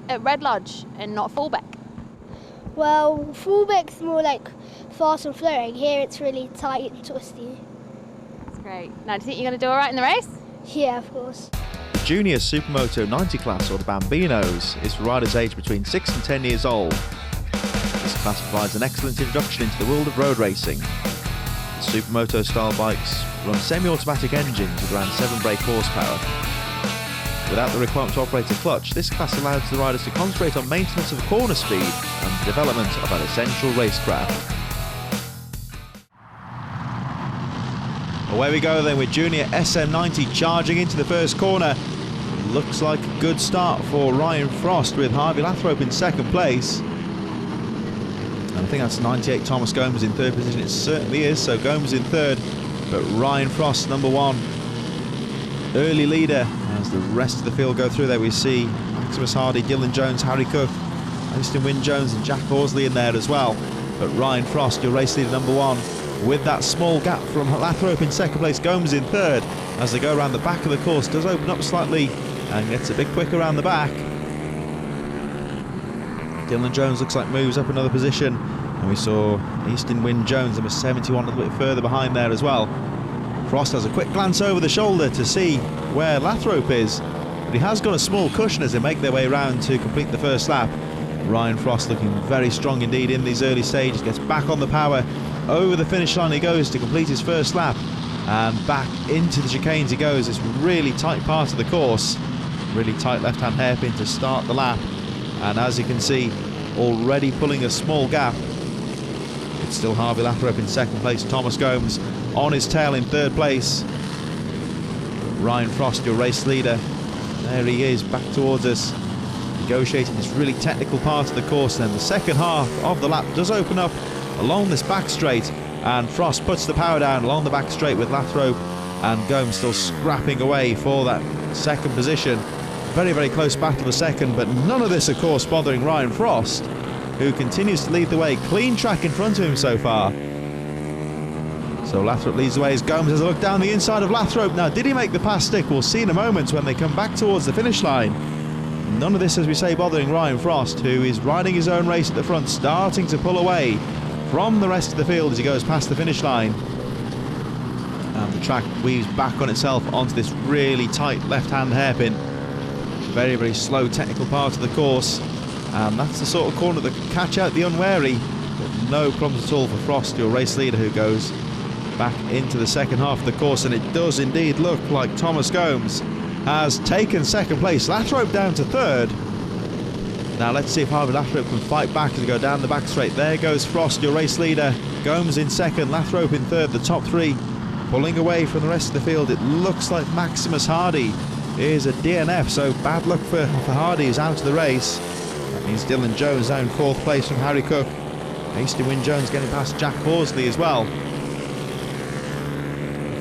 at Redlodge and not fullback? Well, fullback's more like fast and flowing. Here it's really tight and twisty. That's great. Now, do you think you're going to do all right in the race? Yeah, of course. The Junior Supermoto 90 class, or the Bambinos, is for riders aged between 6 and 10 years old. This class provides an excellent introduction into the world of road racing. The Supermoto style bikes run semi-automatic engines with around 7 brake horsepower. Without the requirement to operate a clutch, this class allows the riders to concentrate on maintenance of corner speed and development of an essential racecraft. Away we go then with Junior SM90 charging into the first corner. Looks like a good start for Ryan Frost, with Harvey Lathrop in second place. And I think that's 98 Thomas Gomes in third position. It certainly is. So Gomes in third, but Ryan Frost number one. Early leader as the rest of the field go through there. We see Maximus Hardy, Dylan Jones, Harry Cook, Winston Wynne Jones and Jack Horsley in there as well. But Ryan Frost, your race leader number one, with that small gap from Lathrop in second place, Gomes in third. As they go around the back of the course, does open up slightly and gets a bit quicker around the back. Dylan Jones looks like moves up another position, and we saw Easton Wynne Jones, number 71, a little bit further behind there as well. Frost has a quick glance over the shoulder to see where Lathrop is, but he has got a small cushion as they make their way around to complete the first lap. Ryan Frost looking very strong indeed in these early stages, gets back on the power, over the finish line he goes to complete his first lap, and back into the chicanes he goes. This really tight part of the course, really tight left-hand hairpin to start the lap, and as you can see, already pulling a small gap. It's still Harvey Lathrop in second place, Thomas Gomes on his tail in third place. Ryan Frost, your race leader, there he is, back towards us, negotiating this really technical part of the course. And then the second half of the lap does open up along this back straight, and Frost puts the power down along the back straight with Lathrop and Gomes still scrapping away for that second position. Very, very close battle for second, but none of this, of course, bothering Ryan Frost, who continues to lead the way. Clean track in front of him so far. So Lathrop leads the way as Gomes has a look down the inside of Lathrop. Now, did he make the pass stick? We'll see in a moment when they come back towards the finish line. None of this, as we say, bothering Ryan Frost, who is riding his own race at the front, starting to pull away from the rest of the field as he goes past the finish line. And the track weaves back on itself onto this really tight left-hand hairpin. Very, very slow technical part of the course, and that's the sort of corner that can catch out the unwary, but no problems at all for Frost, your race leader, who goes back into the second half of the course. And it does indeed look like Thomas Gomes has taken second place, Lathrop down to third. Now let's see if Harvey Lathrop can fight back as we go down the back straight. There goes Frost, your race leader, Gomes in second, Lathrop in third. The top three pulling away from the rest of the field. It looks like Maximus Hardy is a DNF, so bad luck for Hardy, who's out of the race. That means Dylan Jones now in fourth place from Harry Cook. Hasty Wyn Jones getting past Jack Horsley as well.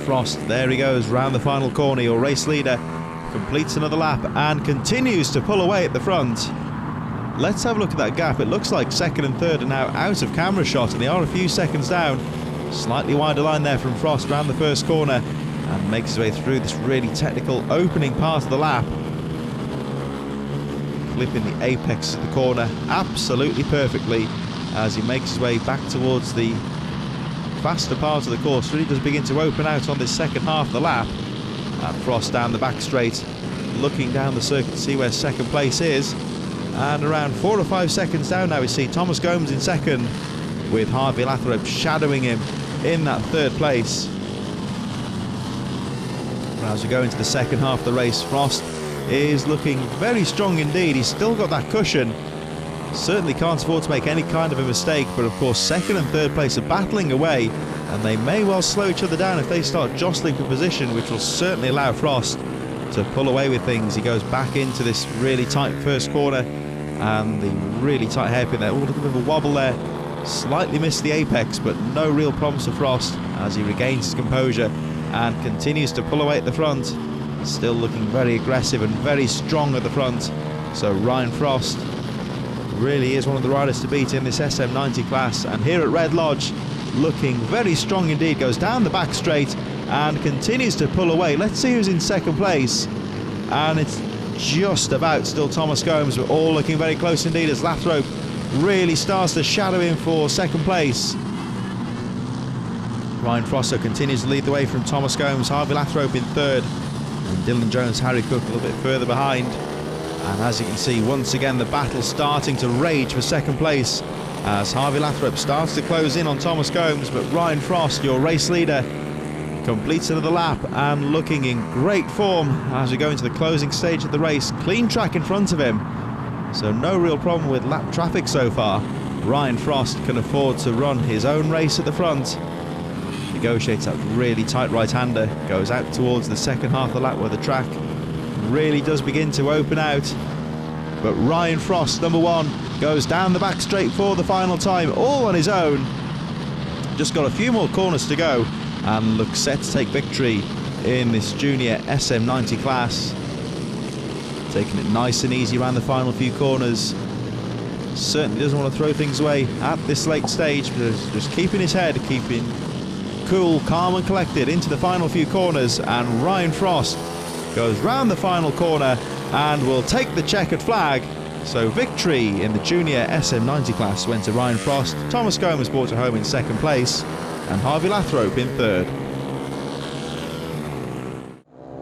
Frost, there he goes, round the final corner. Your race leader completes another lap and continues to pull away at the front. Let's have a look at that gap. It looks like second and third are now out of camera shot, and they are a few seconds down. Slightly wider line there from Frost round the first corner, and makes his way through this really technical opening part of the lap. Clipping the apex of the corner absolutely perfectly as he makes his way back towards the faster part of the course. Really does begin to open out on this second half of the lap. And Frost down the back straight, looking down the circuit to see where second place is. And around 4 or 5 seconds down now we see Thomas Gomes in second, with Harvey Lathrop shadowing him in that third place. As we go into the second half of the race, Frost is looking very strong indeed. He's still got that cushion. Certainly can't afford to make any kind of a mistake, but of course second and third place are battling away, and they may well slow each other down if they start jostling for position, which will certainly allow Frost to pull away with things. He goes back into this really tight first corner and the really tight hairpin there. Oh, look at a bit of a wobble there. Slightly missed the apex, but no real problems for Frost as he regains his composure and continues to pull away at the front. Still looking very aggressive and very strong at the front. So Ryan Frost really is one of the riders to beat in this SM90 class, and here at Redlodge looking very strong indeed. Goes down the back straight and continues to pull away. Let's see who's in second place, and it's just about still Thomas Gomes. We're all looking very close indeed as Lathrop really starts to shadow him for second place. Ryan Frost continues to lead the way from Thomas Gomes. Harvey Lathrop in third, and Dylan Jones, Harry Cook a little bit further behind. And as you can see, once again the battle starting to rage for second place as Harvey Lathrop starts to close in on Thomas Gomes, but Ryan Frost, your race leader, completes another lap and looking in great form as we go into the closing stage of the race. Clean track in front of him, so no real problem with lap traffic so far. Ryan Frost can afford to run his own race at the front. Negotiates that really tight right-hander, goes out towards the second half of the lap where the track really does begin to open out. But Ryan Frost, number one, goes down the back straight for the final time, all on his own. Just got a few more corners to go and looks set to take victory in this junior SM90 class. Taking it nice and easy around the final few corners. Certainly doesn't want to throw things away at this late stage, but just keeping his head, keeping cool, calm and collected into the final few corners. And Ryan Frost goes round the final corner and will take the checkered flag. So victory in the junior SM90 class went to Ryan Frost. Thomas Gomes brought it home in second place, and Harvey Lathrop in third.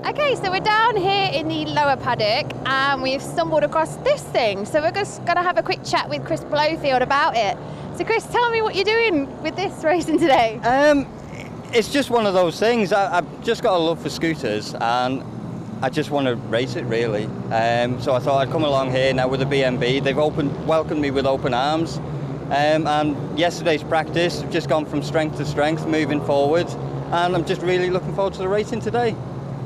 Okay, so we're down here in the lower paddock and we've stumbled across this thing. So we're just going to have a quick chat with Chris Blofield about it. So Chris, tell me what you're doing with this racing today. It's just one of those things. I've just got a love for scooters and I just want to race it really. So I thought I'd come along here now with the BMB. They've welcomed me with open arms. And yesterday's practice, I've just gone from strength to strength, moving forward. And I'm just really looking forward to the racing today.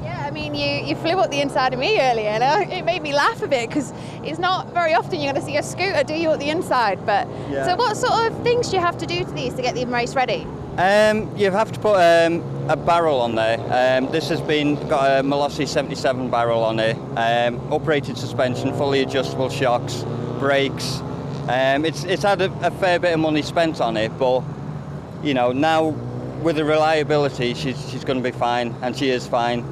Yeah, I mean, you flew up the inside of me earlier, and it made me laugh a bit because it's not very often you're going to see a scooter do you at the inside. But yeah. So what sort of things do you have to do to these to get the race ready? You have to put a barrel on there. This has got a Malossi 77 barrel on it. Uprated suspension, fully adjustable shocks, brakes. It's had a fair bit of money spent on it, but you know, now with the reliability, she's going to be fine, and she is fine.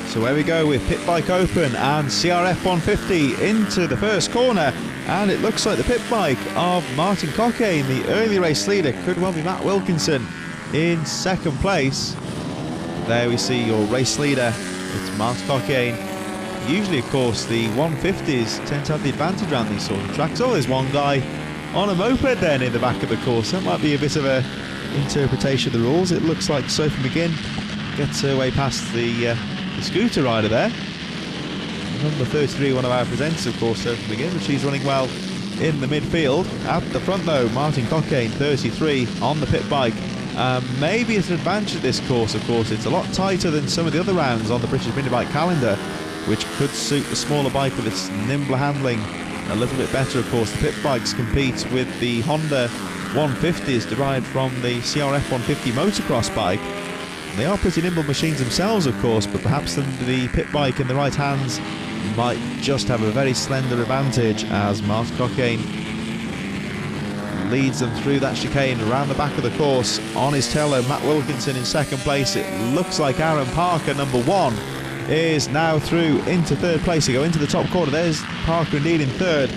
So where we go with pit bike open and CRF 150 into the first corner, and it looks like the pit bike of Martin Cockayne, the early race leader. Could well be Matt Wilkinson in second place. There we see your race leader, it's Martin Cockayne. Usually, of course, the 150s tend to have the advantage around these sort of tracks. Oh, there's one guy on a moped then in the back of the course. That might be a bit of a interpretation of the rules. It looks like Sophie McGinn gets her way past the scooter rider there. Number 33, one of our presenters, of course, Sophie McGinn, but she's running well in the midfield. At the front though, Martin Cockayne, 33, on the pit bike. Maybe it's an advantage of this course, of course. It's a lot tighter than some of the other rounds on the British mini bike calendar, which could suit the smaller bike with its nimbler handling a little bit better, of course. The pit bikes compete with the Honda 150s derived from the CRF 150 motocross bike. They are pretty nimble machines themselves, of course, but perhaps the pit bike in the right hands might just have a very slender advantage as Martin Cockayne leads them through that chicane around the back of the course. On his tail, Matt Wilkinson in second place. It looks like Aaron Parker, number 1, is now through into third place. They go into the top corner. There's Parker indeed in third.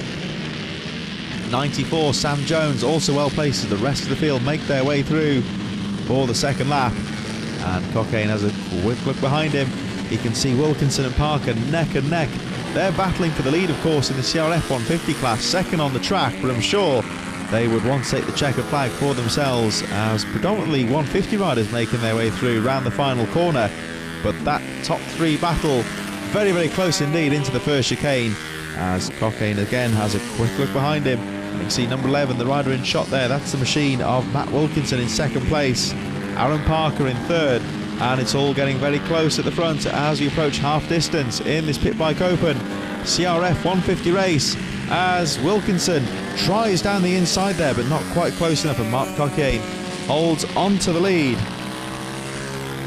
94, Sam Jones, also well placed as the rest of the field make their way through for the second lap. And Cockayne has a quick look behind him. He can see Wilkinson and Parker neck and neck. They're battling for the lead, of course, in the CRF 150 class, second on the track, but I'm sure they would want to take the checkered flag for themselves, as predominantly 150 riders making their way through round the final corner. But that top 3 battle, very, very close indeed into the first chicane, as Cockayne again has a quick look behind him. You can see number 11, the rider in shot there. That's the machine of Matt Wilkinson in second place. Aaron Parker in third, and it's all getting very close at the front as we approach half distance in this pit bike open CRF 150 race, as Wilkinson tries down the inside there but not quite close enough, and Mark Cockayne holds on to the lead.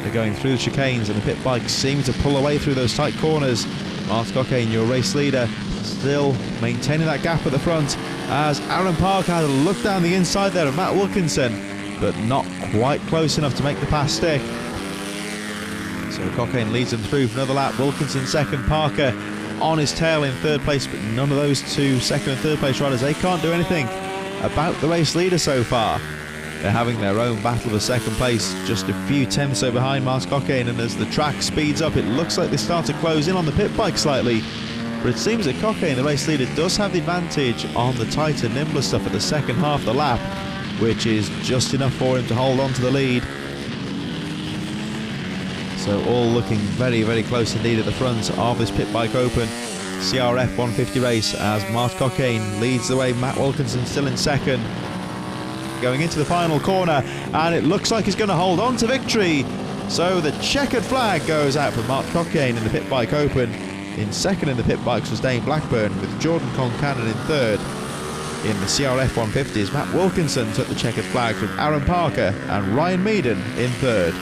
They're going through the chicanes and the pit bikes seem to pull away through those tight corners. Mark Cockayne, your race leader, still maintaining that gap at the front, as Aaron Parker had a look down the inside there of Matt Wilkinson, but not quite close enough to make the pass stick. So Cockayne leads them through for another lap. Wilkinson second, Parker on his tail in third place, but none of those two second and third place riders, they can't do anything about the race leader so far. They're having their own battle for second place, just a few tenths so behind Mark Cockayne, and as the track speeds up, it looks like they start to close in on the pit bike slightly. But it seems that Cockayne, the race leader, does have the advantage on the tighter, nimbler stuff at the second half of the lap, which is just enough for him to hold on to the lead. So all looking very, very close indeed at the front of this pit bike open CRF 150 race, as Mark Cockayne leads the way. Matt Wilkinson still in second, going into the final corner, and it looks like he's going to hold on to victory. So the checkered flag goes out for Mark Cockayne in the pit bike open. In second in the pit bikes was Dane Blackburn, with Jordan Concannon in third. In the CRF 150s, Matt Wilkinson took the checkered flag from Aaron Parker and Ryan Meaden in third.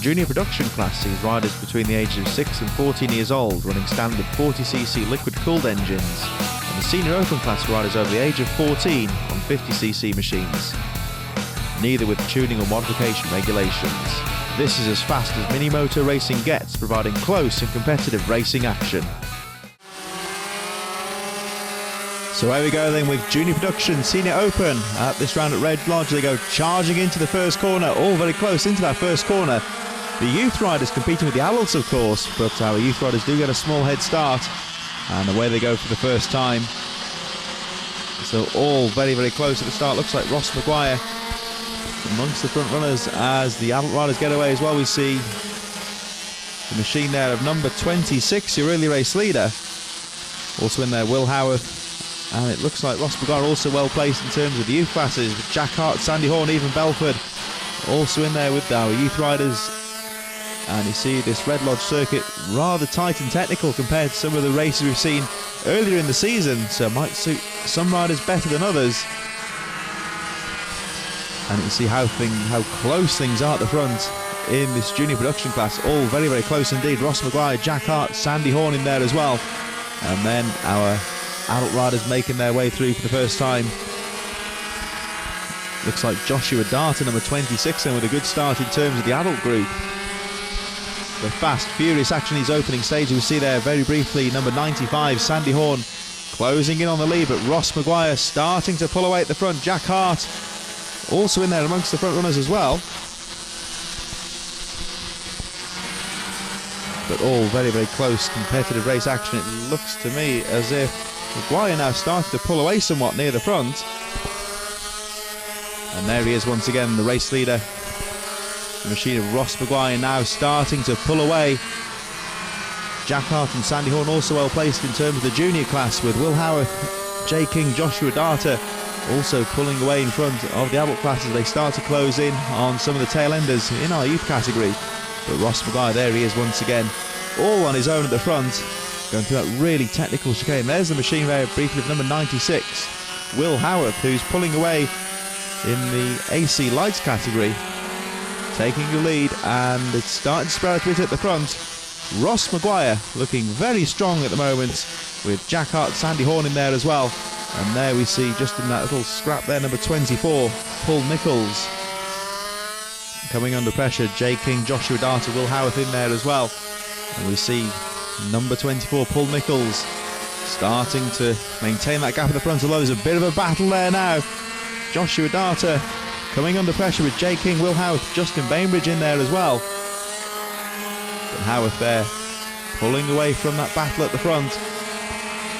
Junior production class sees riders between the ages of 6 and 14 years old running standard 40cc liquid-cooled engines, and the senior open class riders over the age of 14 on 50cc machines, neither with tuning or modification regulations. This is as fast as mini motor racing gets, providing close and competitive racing action. So here we go then with Junior Production Senior Open at this round at Redlodge. They go charging into the first corner, all very close into that first corner. The youth riders competing with the adults, of course, but our youth riders do get a small head start, and away they go for the first time. So all very, very close at the start. Looks like Ross Maguire amongst the front runners as the adult riders get away as well. We see the machine there of number 26, your early race leader. Also in there, Will Howarth. And it looks like Ross Maguire also well placed in terms of the youth classes, with Jack Hart, Sandy Horn, even Belford also in there with our youth riders. And you see this Redlodge circuit rather tight and technical compared to some of the races we've seen earlier in the season, so it might suit some riders better than others. And you can see how close things are at the front in this junior production class, all very, very close indeed. Ross Maguire, Jack Hart, Sandy Horn in there as well. And then our adult riders making their way through for the first time. Looks like Joshua Darter, number 26, then with a good start in terms of the adult group. the fast, furious action in his opening stage. We see there very briefly number 95, Sandy Horn, closing in on the lead, but Ross Maguire starting to pull away at the front. Jack Hart also in there amongst the front runners as well. But all very, very close competitive race action. It looks to me as if Maguire now started to pull away somewhat near the front. And there he is once again, the race leader. The machine of Ross Maguire now starting to pull away. Jack Hart and Sandy Horn also well placed in terms of the junior class, with Will Howarth, Jay King, Joshua Data also pulling away in front of the adult class as they start to close in on some of the tail enders in our youth category. But Ross Maguire, there he is once again, all on his own at the front, going through that really technical chicane. There's the machine there briefly of number 96, Will Howarth, who's pulling away in the AC Lights category, taking the lead, and it's starting to spread a bit at the front. Ross Maguire looking very strong at the moment, with Jack Hart, Sandy Horn in there as well. And there we see, just in that little scrap there, number 24, Paul Nichols coming under pressure. Jay King, Joshua Data, Will Howarth in there as well. And we see number 24, Paul Nichols, starting to maintain that gap at the front, although there's a bit of a battle there now. Joshua Data coming under pressure with Jay King, Will Howarth, Justin Bainbridge in there as well. But Howarth there pulling away from that battle at the front.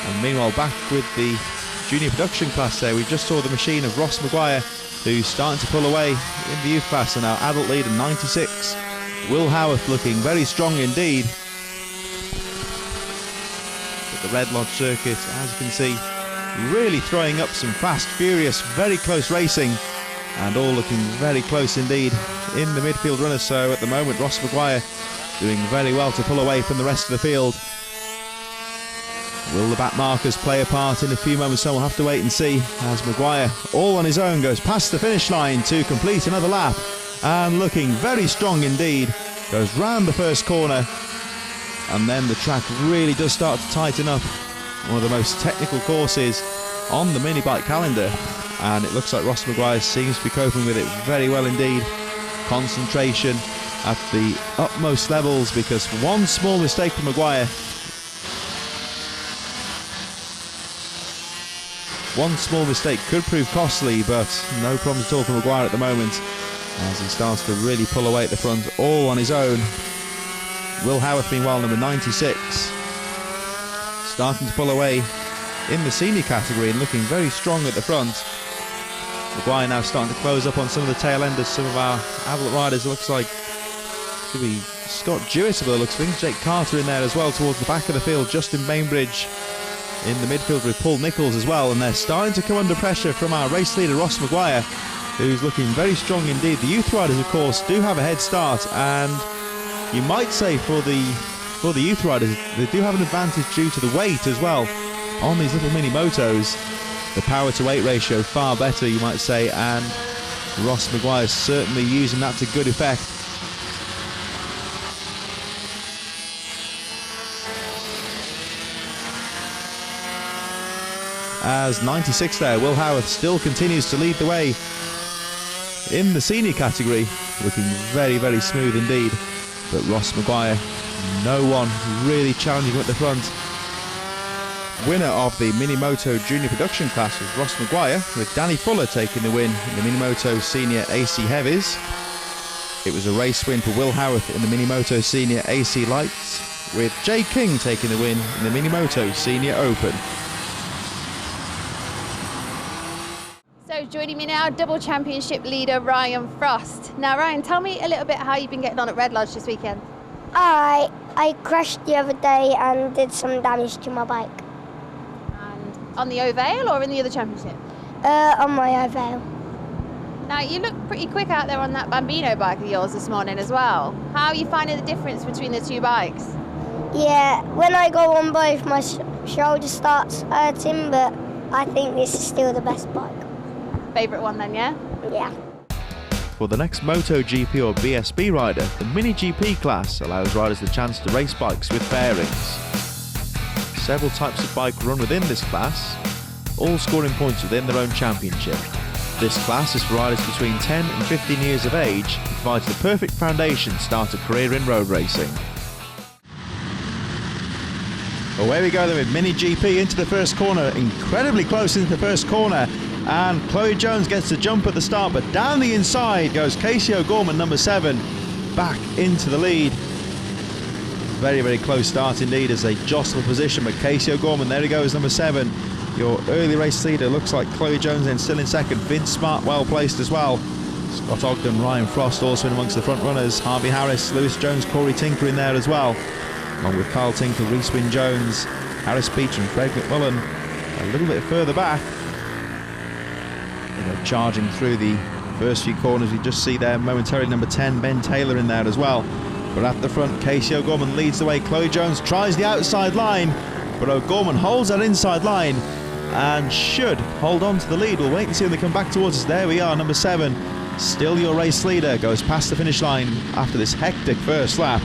And meanwhile, back with the junior production class there, we just saw the machine of Ross Maguire, who's starting to pull away in the youth class, and our adult leader 96, Will Howarth, looking very strong indeed. But the Redlodge circuit, as you can see, really throwing up some fast, furious, very close racing, and all looking very close indeed in the midfield runners. So at the moment, Ross Maguire doing very well to pull away from the rest of the field. Will the back markers play a part in a few moments? So we'll have to wait and see, as Maguire, all on his own, goes past the finish line to complete another lap, and looking very strong indeed. Goes round the first corner, and then the track really does start to tighten up. One of the most technical courses on the mini bike calendar, and it looks like Ross Maguire seems to be coping with it very well indeed. Concentration at the utmost levels, because one small mistake from Maguire, one small mistake could prove costly, but no problems at all for Maguire at the moment, as he starts to really pull away at the front, all on his own. Will Howarth, meanwhile, number 96, starting to pull away in the senior category and looking very strong at the front. Maguire now starting to close up on some of the tail enders, some of our adult riders. It looks like it could be Scott Jewett, by the looks of things. Jake Carter in there as well towards the back of the field. Justin Bainbridge in the midfield with Paul Nichols as well, and they're starting to come under pressure from our race leader Ross Maguire, who's looking very strong indeed. The youth riders, of course, do have a head start, and you might say for the youth riders, they do have an advantage due to the weight as well on these little mini motos. The power to weight ratio far better, you might say, and Ross Maguire is certainly using that to good effect. As 96 there, Will Howarth still continues to lead the way in the senior category, looking very, very smooth indeed. But Ross Maguire, no one really challenging him at the front. Winner of the Minimoto Junior Production class was Ross Maguire, with Danny Fuller taking the win in the Minimoto Senior AC Heavies. It was a race win for Will Howarth in the Minimoto Senior AC Lights, with Jay King taking the win in the Minimoto Senior Open. So joining me now, double championship leader Ryan Frost. Now Ryan, tell me a little bit how you've been getting on at Redlodge this weekend. I crashed the other day and did some damage to my bike. And on the OVAIL or in the other championship? On my OVAIL. Now you look pretty quick out there on that Bambino bike of yours this morning as well. How are you finding the difference between the two bikes? Yeah, when I go on both, my shoulder starts hurting, but I think this is still the best bike. Favourite one then, yeah? Yeah. For the next MotoGP or BSB rider, the Mini GP class allows riders the chance to race bikes with fairings. Several types of bike run within this class, all scoring points within their own championship. This class is for riders between 10 and 15 years of age and provides the perfect foundation to start a career in road racing. Away we go then with Mini GP into the first corner, incredibly close into the first corner, and Chloe Jones gets the jump at the start, but down the inside goes Casey O'Gorman, number 7, back into the lead. Very, very close start indeed as they jostle position, but Casey O'Gorman, there he goes, number 7. Your early race leader looks like Chloe Jones, then still in second. Vince Smart well placed as well. Scott Ogden, Ryan Frost also in amongst the front runners. Harvey Harris, Lewis Jones, Corey Tinker in there as well, along with Carl Tinker, Reese Wynne Jones, Harris Peach and Craig McMullen a little bit further back. They're charging through the first few corners. We just see there momentarily number 10, Ben Taylor in there as well. But at the front, Casey O'Gorman leads the way. Chloe Jones tries the outside line, but O'Gorman holds that inside line and should hold on to the lead. We'll wait and see when they come back towards us. There we are, number 7, still your race leader, goes past the finish line after this hectic first lap.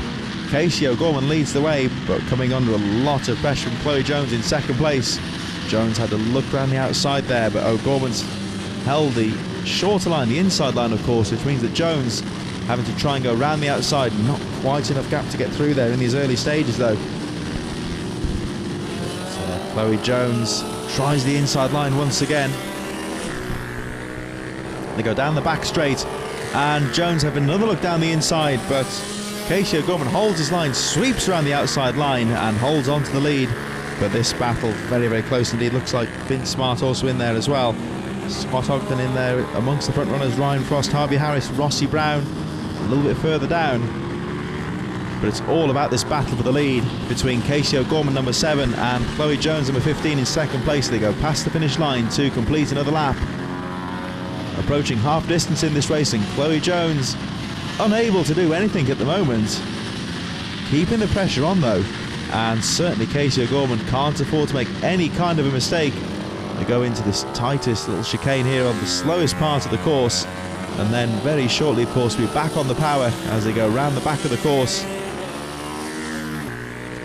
Casey O'Gorman leads the way, but coming under a lot of pressure from Chloe Jones in second place. Jones had to look around the outside there, but O'Gorman's held the shorter line, the inside line of course, which means that Jones having to try and go around the outside. Not quite enough gap to get through there in these early stages though. So Chloe Jones tries the inside line once again. They go down the back straight and Jones have another look down the inside, but Casey O'Gorman holds his line, sweeps around the outside line and holds on to the lead. But this battle very, very close indeed. Looks like Vince Smart also in there as well. Scott Ogden in there amongst the front runners, Ryan Frost, Harvey Harris, Rossi Brown a little bit further down. But it's all about this battle for the lead between Casey O'Gorman, number 7, and Chloe Jones, number 15, in second place. They go past the finish line to complete another lap. Approaching half distance in this racing, Chloe Jones unable to do anything at the moment. Keeping the pressure on though, and certainly Casey O'Gorman can't afford to make any kind of a mistake. They go into this tightest little chicane here on the slowest part of the course, and then very shortly of course we'll be back on the power as they go around the back of the course.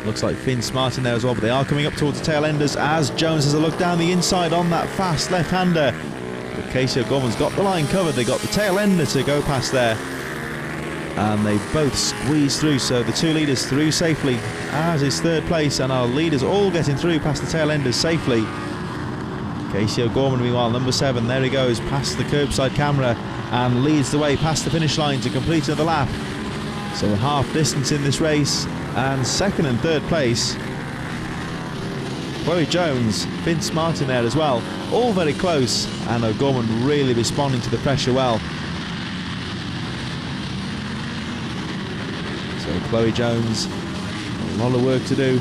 Looks like Finn Smart in there as well, but they are coming up towards the tail enders as Jones has a look down the inside on that fast left-hander. But Casey O'Gorman's got the line covered. They got the tail ender to go past there, and they both squeeze through, so the two leaders through safely as is third place, and our leaders all getting through past the tail enders safely. Casey O'Gorman meanwhile, number 7, there he goes past the curbside camera and leads the way past the finish line to complete another lap. So half distance in this race, and second and third place Chloe Jones, Finn Smart in there as well, all very close, and O'Gorman really responding to the pressure well. So Chloe Jones, a lot of work to do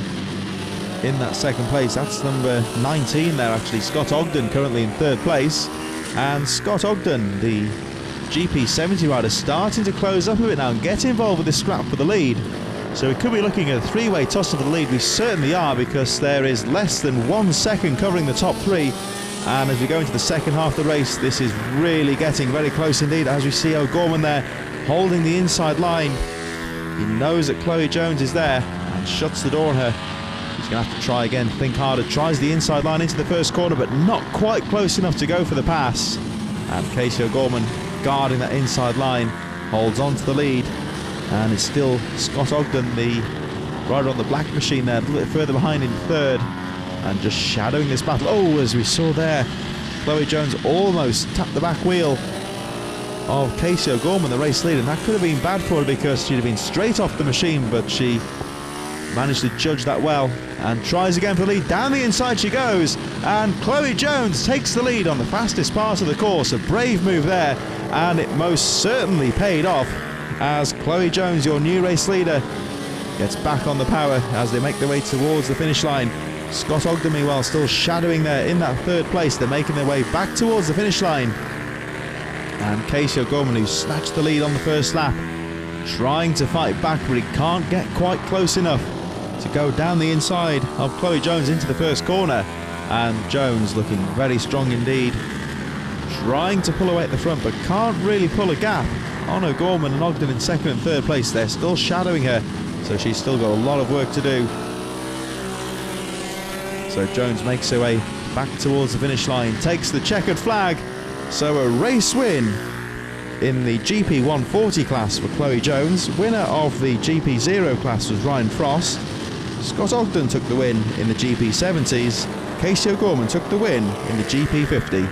in that second place. That's number 19 there actually, Scott Ogden, currently in third place. And Scott Ogden, the GP70 rider, starting to close up a bit now and get involved with this scrap for the lead. So we could be looking at a three-way tussle for the lead. We certainly are, because there is less than 1 second covering the top 3. And as we go into the second half of the race, this is really getting very close indeed, as we see O'Gorman there holding the inside line. He knows that Chloe Jones is there and shuts the door on her. He's going to have to try again, think harder, tries the inside line into the first corner, but not quite close enough to go for the pass. And Casey O'Gorman guarding that inside line, holds on to the lead, and it's still Scott Ogden, the rider on the black machine there, a little bit further behind in third, and just shadowing this battle. Oh, as we saw there, Chloe Jones almost tapped the back wheel of Casey O'Gorman, the race leader, and that could have been bad for her because she'd have been straight off the machine, but she managed to judge that well and tries again for the lead. Down the inside she goes, and Chloe Jones takes the lead on the fastest part of the course. A brave move there, and it most certainly paid off, as Chloe Jones, your new race leader, gets back on the power as they make their way towards the finish line. Scott Ogden meanwhile still shadowing there in that third place. They're making their way back towards the finish line, and Casey O'Gorman, who snatched the lead on the first lap, trying to fight back, but he can't get quite close enough to go down the inside of Chloe Jones into the first corner. And Jones looking very strong indeed, trying to pull away at the front, but can't really pull a gap on O'Gorman and Ogden in second and third place. They're still shadowing her, so she's still got a lot of work to do. So Jones makes her way back towards the finish line, takes the checkered flag, So a race win in the GP 140 class for Chloe Jones. Winner of the GP 0 class was Ryan Frost. Scott Ogden took the win in the GP 70s. Casey O'Gorman took the win in the GP 50.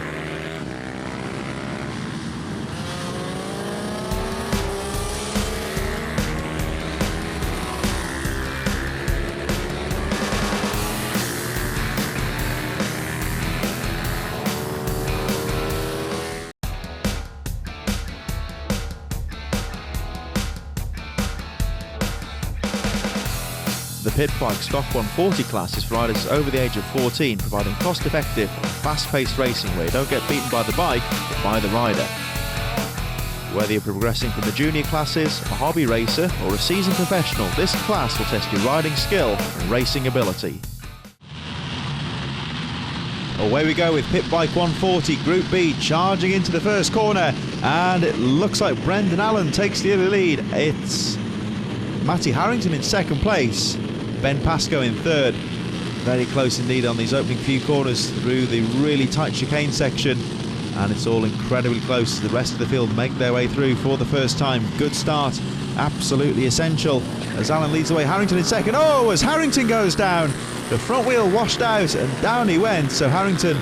The pit bike stock 140 class is for riders over the age of 14, providing cost-effective, fast-paced racing where you don't get beaten by the bike, but by the rider. Whether you're progressing from the junior classes, a hobby racer, or a seasoned professional, this class will test your riding skill and racing ability. Away we go with Pit Bike 140 Group B, charging into the first corner, and it looks like Brendan Allen takes the early lead. It's Matty Harrington in second place, Ben Pascoe in third. Very close indeed on these opening few corners through the really tight chicane section, and it's all incredibly close as the rest of the field make their way through for the first time. Good start, absolutely essential, as Allen leads the way. Harrington in second. Oh, as Harrington goes down, the front wheel washed out and down he went. So Harrington,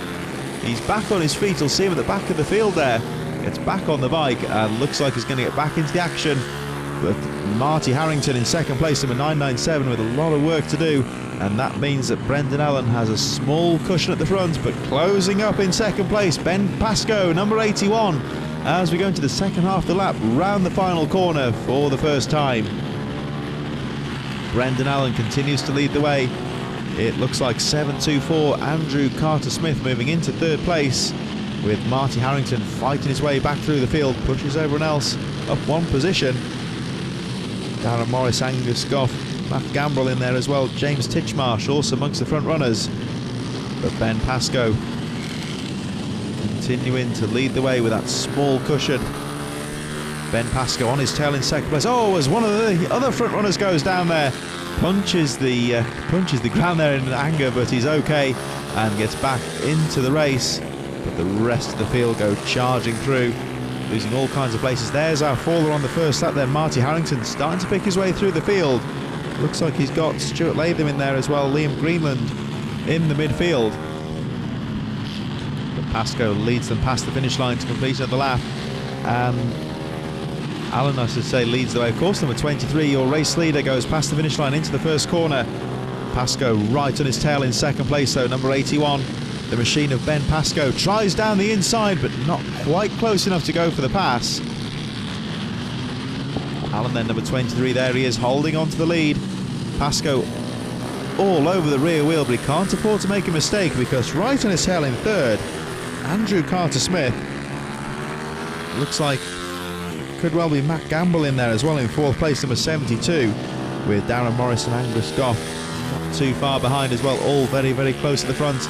he's back on his feet. You'll see him at the back of the field there. Gets back on the bike and looks like he's going to get back into the action. But Marty Harrington in second place, number 997, with a lot of work to do, and that means that Brendan Allen has a small cushion at the front. But closing up in second place, Ben Pascoe, number 81, as we go into the second half of the lap, round the final corner for the first time. Brendan Allen continues to lead the way. It looks like 724 Andrew Carter-Smith moving into third place, with Marty Harrington fighting his way back through the field, pushes everyone else up one position. Darren Morris, Angus Goff, Matt Gambrell in there as well. James Titchmarsh also amongst the front runners. But Ben Pascoe continuing to lead the way with that small cushion. Ben Pascoe on his tail in second place. Oh, as one of the other front runners goes down there, punches the ground there in anger, but he's okay and gets back into the race. But the rest of the field go charging through, losing all kinds of places. There's our faller on the first lap there, Marty Harrington, starting to pick his way through the field. Looks like he's got Stuart Latham in there as well, Liam Greenland in the midfield. But Pascoe leads them past the finish line to complete another lap, and Allen, I should say, leads the way. Of course, number 23, your race leader, goes past the finish line into the first corner. Pascoe right on his tail in second place, though, number 81. The machine of Ben Pascoe tries down the inside, but not quite close enough to go for the pass. Allen then, number 23, there he is, holding on to the lead. Pascoe all over the rear wheel, but he can't afford to make a mistake, because right on his tail in third, Andrew Carter-Smith. Looks like could well be Matt Gambrell in there as well in fourth place, number 72, with Darren Morris and Angus Goff not too far behind as well, all very, very close to the front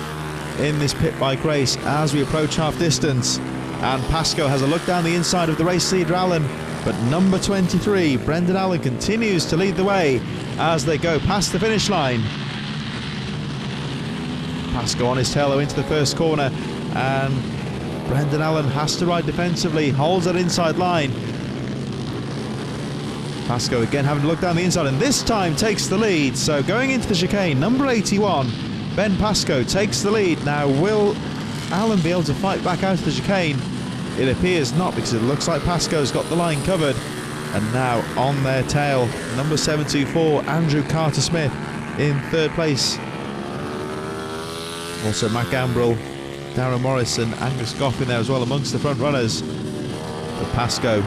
in this pit bike race as we approach half distance. And Pascoe has a look down the inside of the race leader Allen, but number 23 Brendan Allen continues to lead the way as they go past the finish line. Pascoe on his tail into the first corner, and Brendan Allen has to ride defensively, holds that inside line. Pascoe again having to look down the inside, and this time takes the lead. So going into the chicane, number 81 Ben Pascoe takes the lead. Now, will Allen be able to fight back out of the chicane? It appears not, because it looks like Pascoe's got the line covered. And now on their tail, number 724 Andrew Carter-Smith in third place. Also Matt Gambrell, Darren Morris and Angus Goff in there as well amongst the front runners. But Pascoe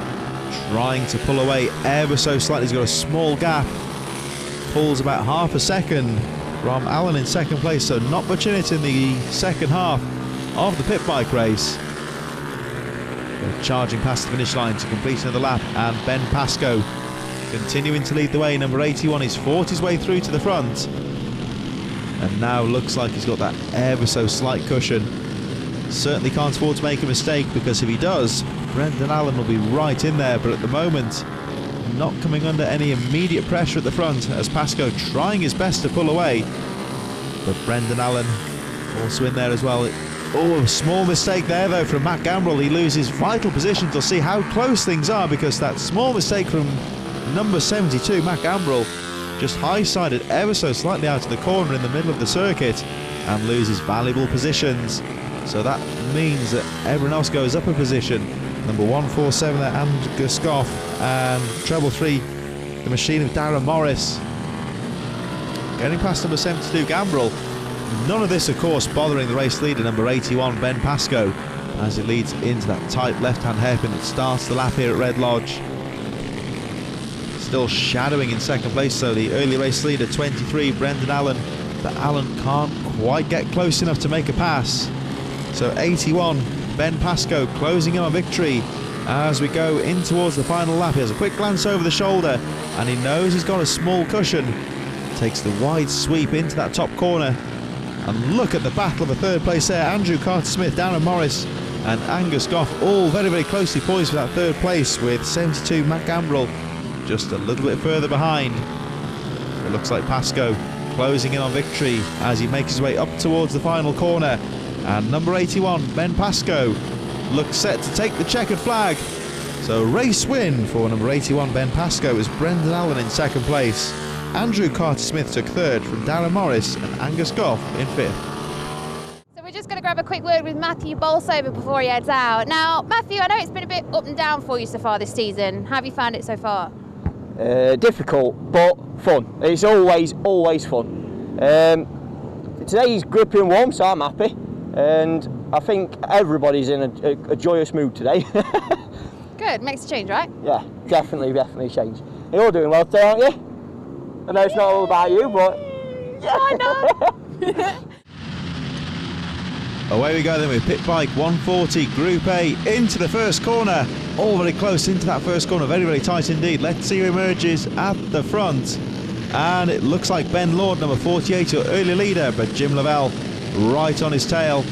trying to pull away ever so slightly. He's got a small gap, pulls about half a second from Allen in second place, so not much in it in the second half of the pit bike race. They're charging past the finish line to complete another lap, and Ben Pascoe continuing to lead the way, number 81. He's fought his way through to the front, and now looks like he's got that ever so slight cushion. Certainly can't afford to make a mistake, because if he does, Brendan Allen will be right in there. But at the moment, not coming under any immediate pressure at the front, as Pascoe trying his best to pull away. But Brendan Allen also in there as well. Oh, a small mistake there though from Matt Gambrell. He loses vital positions. We'll see how close things are, because that small mistake from number 72, Matt Gambrell, just high-sided ever so slightly out of the corner in the middle of the circuit and loses valuable positions. So that means that everyone else goes up a position. Number 147 there, Angus Goff, and treble 3, the machine of Darren Morris. Getting past number 72, Gambrell. None of this, of course, bothering the race leader, number 81, Ben Pascoe, as he leads into that tight left-hand hairpin that starts the lap here at Redlodge. Still shadowing in second place, though, the early race leader, 23, Brendan Allen, but Allen can't quite get close enough to make a pass. So 81, Ben Pascoe closing in on victory as we go in towards the final lap. He has a quick glance over the shoulder and he knows he's got a small cushion. Takes the wide sweep into that top corner. And look at the battle of a third place there. Andrew Carter-Smith, Darren Morris and Angus Goff all very, very closely poised for that third place, with 72 Matt Gambrell just a little bit further behind. It looks like Pascoe closing in on victory as he makes his way up towards the final corner. And number 81, Ben Pascoe, looks set to take the checkered flag. So race win for number 81, Ben Pascoe, as Brendan Allen in second place. Andrew Carter-Smith took third from Darren Morris and Angus Goff in fifth. So we're just going to grab a quick word with Matthew Bolsover before he heads out. Now, Matthew, I know it's been a bit up and down for you so far this season. How have you found it so far? Difficult, but fun. It's always fun. Today's grippy and warm, so I'm happy. And I think everybody's in a joyous mood today. Good, makes a change, right? Yeah, definitely change. You're all doing well today, aren't you? I know it's not all about you, but... Yeah, I know. Away we go then with pit bike 140 Group A into the first corner. All very close into that first corner, very, very tight indeed. Let's see who emerges at the front. And it looks like Ben Lord, number 48, your early leader, but Jim Lovell right on his tail.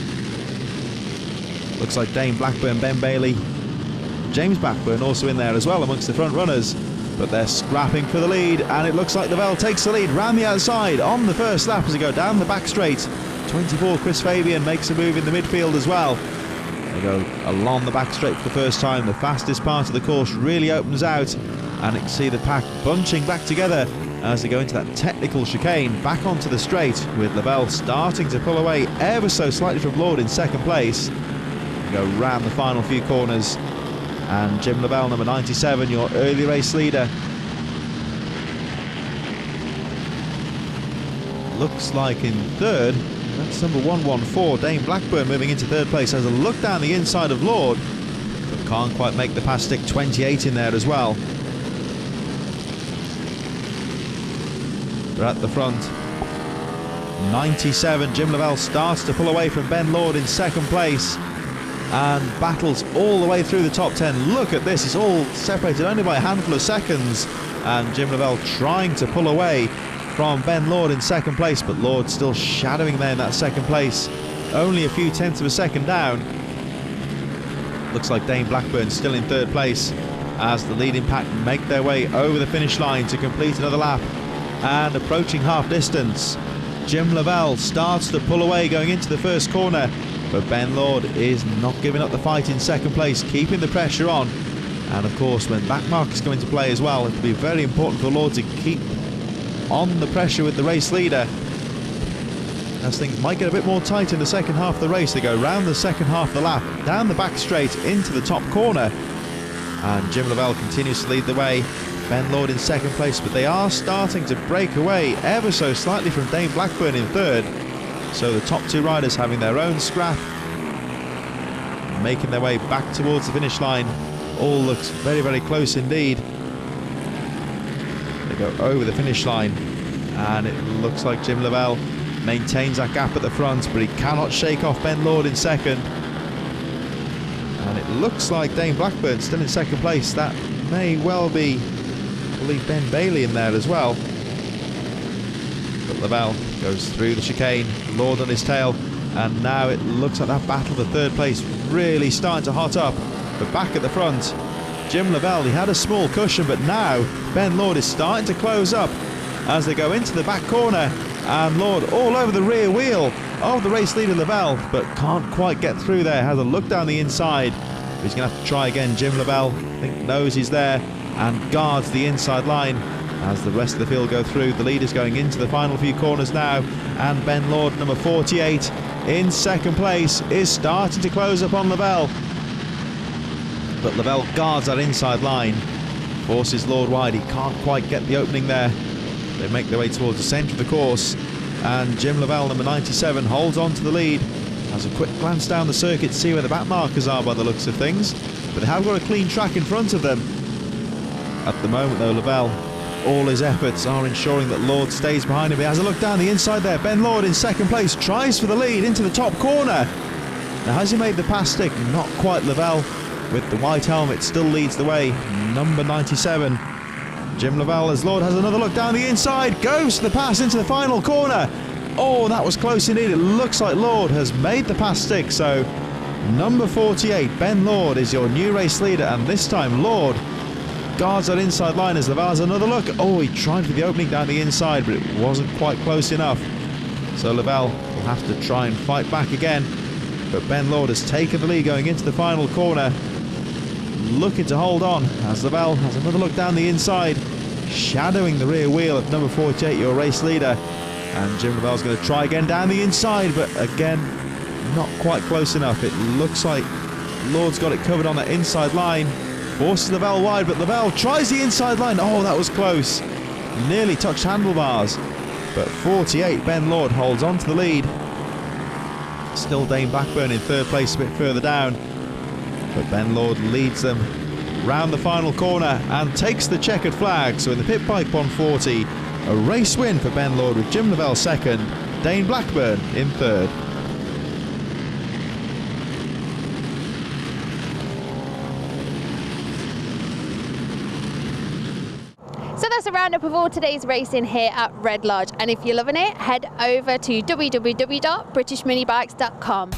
Looks like Dane Blackburn, Ben Bailey, James Blackburn also in there as well amongst the front runners. But they're scrapping for the lead, and it looks like Lovell takes the lead round the outside on the first lap as they go down the back straight. 24, Chris Fabian makes a move in the midfield as well. They go along the back straight for the first time. The fastest part of the course really opens out, and you can see the pack bunching back together as they go into that technical chicane back onto the straight, with Lovell starting to pull away ever so slightly from Lord in second place. They go round the final few corners, and Jim Lovell, number 97, your early race leader, looks like in third. That's number 114, Dane Blackburn, moving into third place. Has a look down the inside of Lord, but can't quite make the pass. Stick 28 in there as well. They're at the front. 97, Jim Lovell starts to pull away from Ben Lord in second place and battles all the way through the top 10. Look at this, it's all separated only by a handful of seconds, and Jim Lovell trying to pull away from Ben Lord in second place, but Lord still shadowing there in that second place, only a few tenths of a second down. Looks like Dane Blackburn still in third place as the leading pack make their way over the finish line to complete another lap, and approaching half distance. Jim Lovell starts to pull away going into the first corner, but Ben Lord is not giving up the fight in second place, keeping the pressure on. And of course, when back markers come into play as well, it'll be very important for Lord to keep on the pressure with the race leader, as things might get a bit more tight in the second half of the race. They go round the second half of the lap, down the back straight into the top corner, and Jim Lovell continues to lead the way. Ben Lord in second place, but they are starting to break away ever so slightly from Dane Blackburn in third. So the top two riders having their own scrap, making their way back towards the finish line. All looks very, very close indeed. They go over the finish line, and it looks like Jim Lovell maintains that gap at the front, but he cannot shake off Ben Lord in second. And it looks like Dane Blackburn still in second place. That may well be, we'll leave Ben Bailey in there as well. But Lovell goes through the chicane, Lord on his tail, and now it looks like that battle for third place really starting to hot up. But back at the front, Jim Lovell, he had a small cushion, but now Ben Lord is starting to close up as they go into the back corner, And Lord all over the rear wheel of the race leader Lavelle, but can't quite get through there. Has a look down the inside. He's going to have to try again. Jim Lavelle, I think, knows he's there and guards the inside line as the rest of the field go through. The leader's going into the final few corners now, and Ben Lord, number 48, in second place, is starting to close up on Lavelle. But Lavelle guards that inside line, forces Lord wide. He can't quite get the opening there. They make their way towards the centre of the course, and Jim Lavelle, number 97, holds on to the lead. Has a quick glance down the circuit to see where the back markers are by the looks of things, but they have got a clean track in front of them. At the moment though, Lavelle, all his efforts are ensuring that Lord stays behind him. He has a look down the inside there. Ben Lord in second place, tries for the lead into the top corner. Now has he made the pass stick? Not quite. Lavelle with the white helmet still leads the way, number 97. Jim Lavelle, as Lord has another look down the inside, goes to the pass into the final corner. Oh, that was close indeed. It looks like Lord has made the pass stick, so number 48, Ben Lord, is your new race leader, and this time Lord guards that inside line as Lavelle has another look. Oh, he tried for the opening down the inside, but it wasn't quite close enough. So Lavelle will have to try and fight back again. But Ben Lord has taken the lead going into the final corner, looking to hold on as Lavelle has another look down the inside, shadowing the rear wheel of number 48, your race leader. And Jim Lavelle's going to try again down the inside, but again, not quite close enough. It looks like Lord's got it covered on that inside line. Forces Lavelle wide, but Lavelle tries the inside line. Oh, that was close. Nearly touched handlebars. But 48, Ben Lord, holds on to the lead. Still Dane Blackburn in third place a bit further down. But Ben Lord leads them round the final corner and takes the checkered flag. So in the pit bike 140, a race win for Ben Lord with Jim Lavelle second, Dane Blackburn in third. So that's a roundup of all today's racing here at Redlodge, and if you're loving it, head over to www.britishminibikes.com.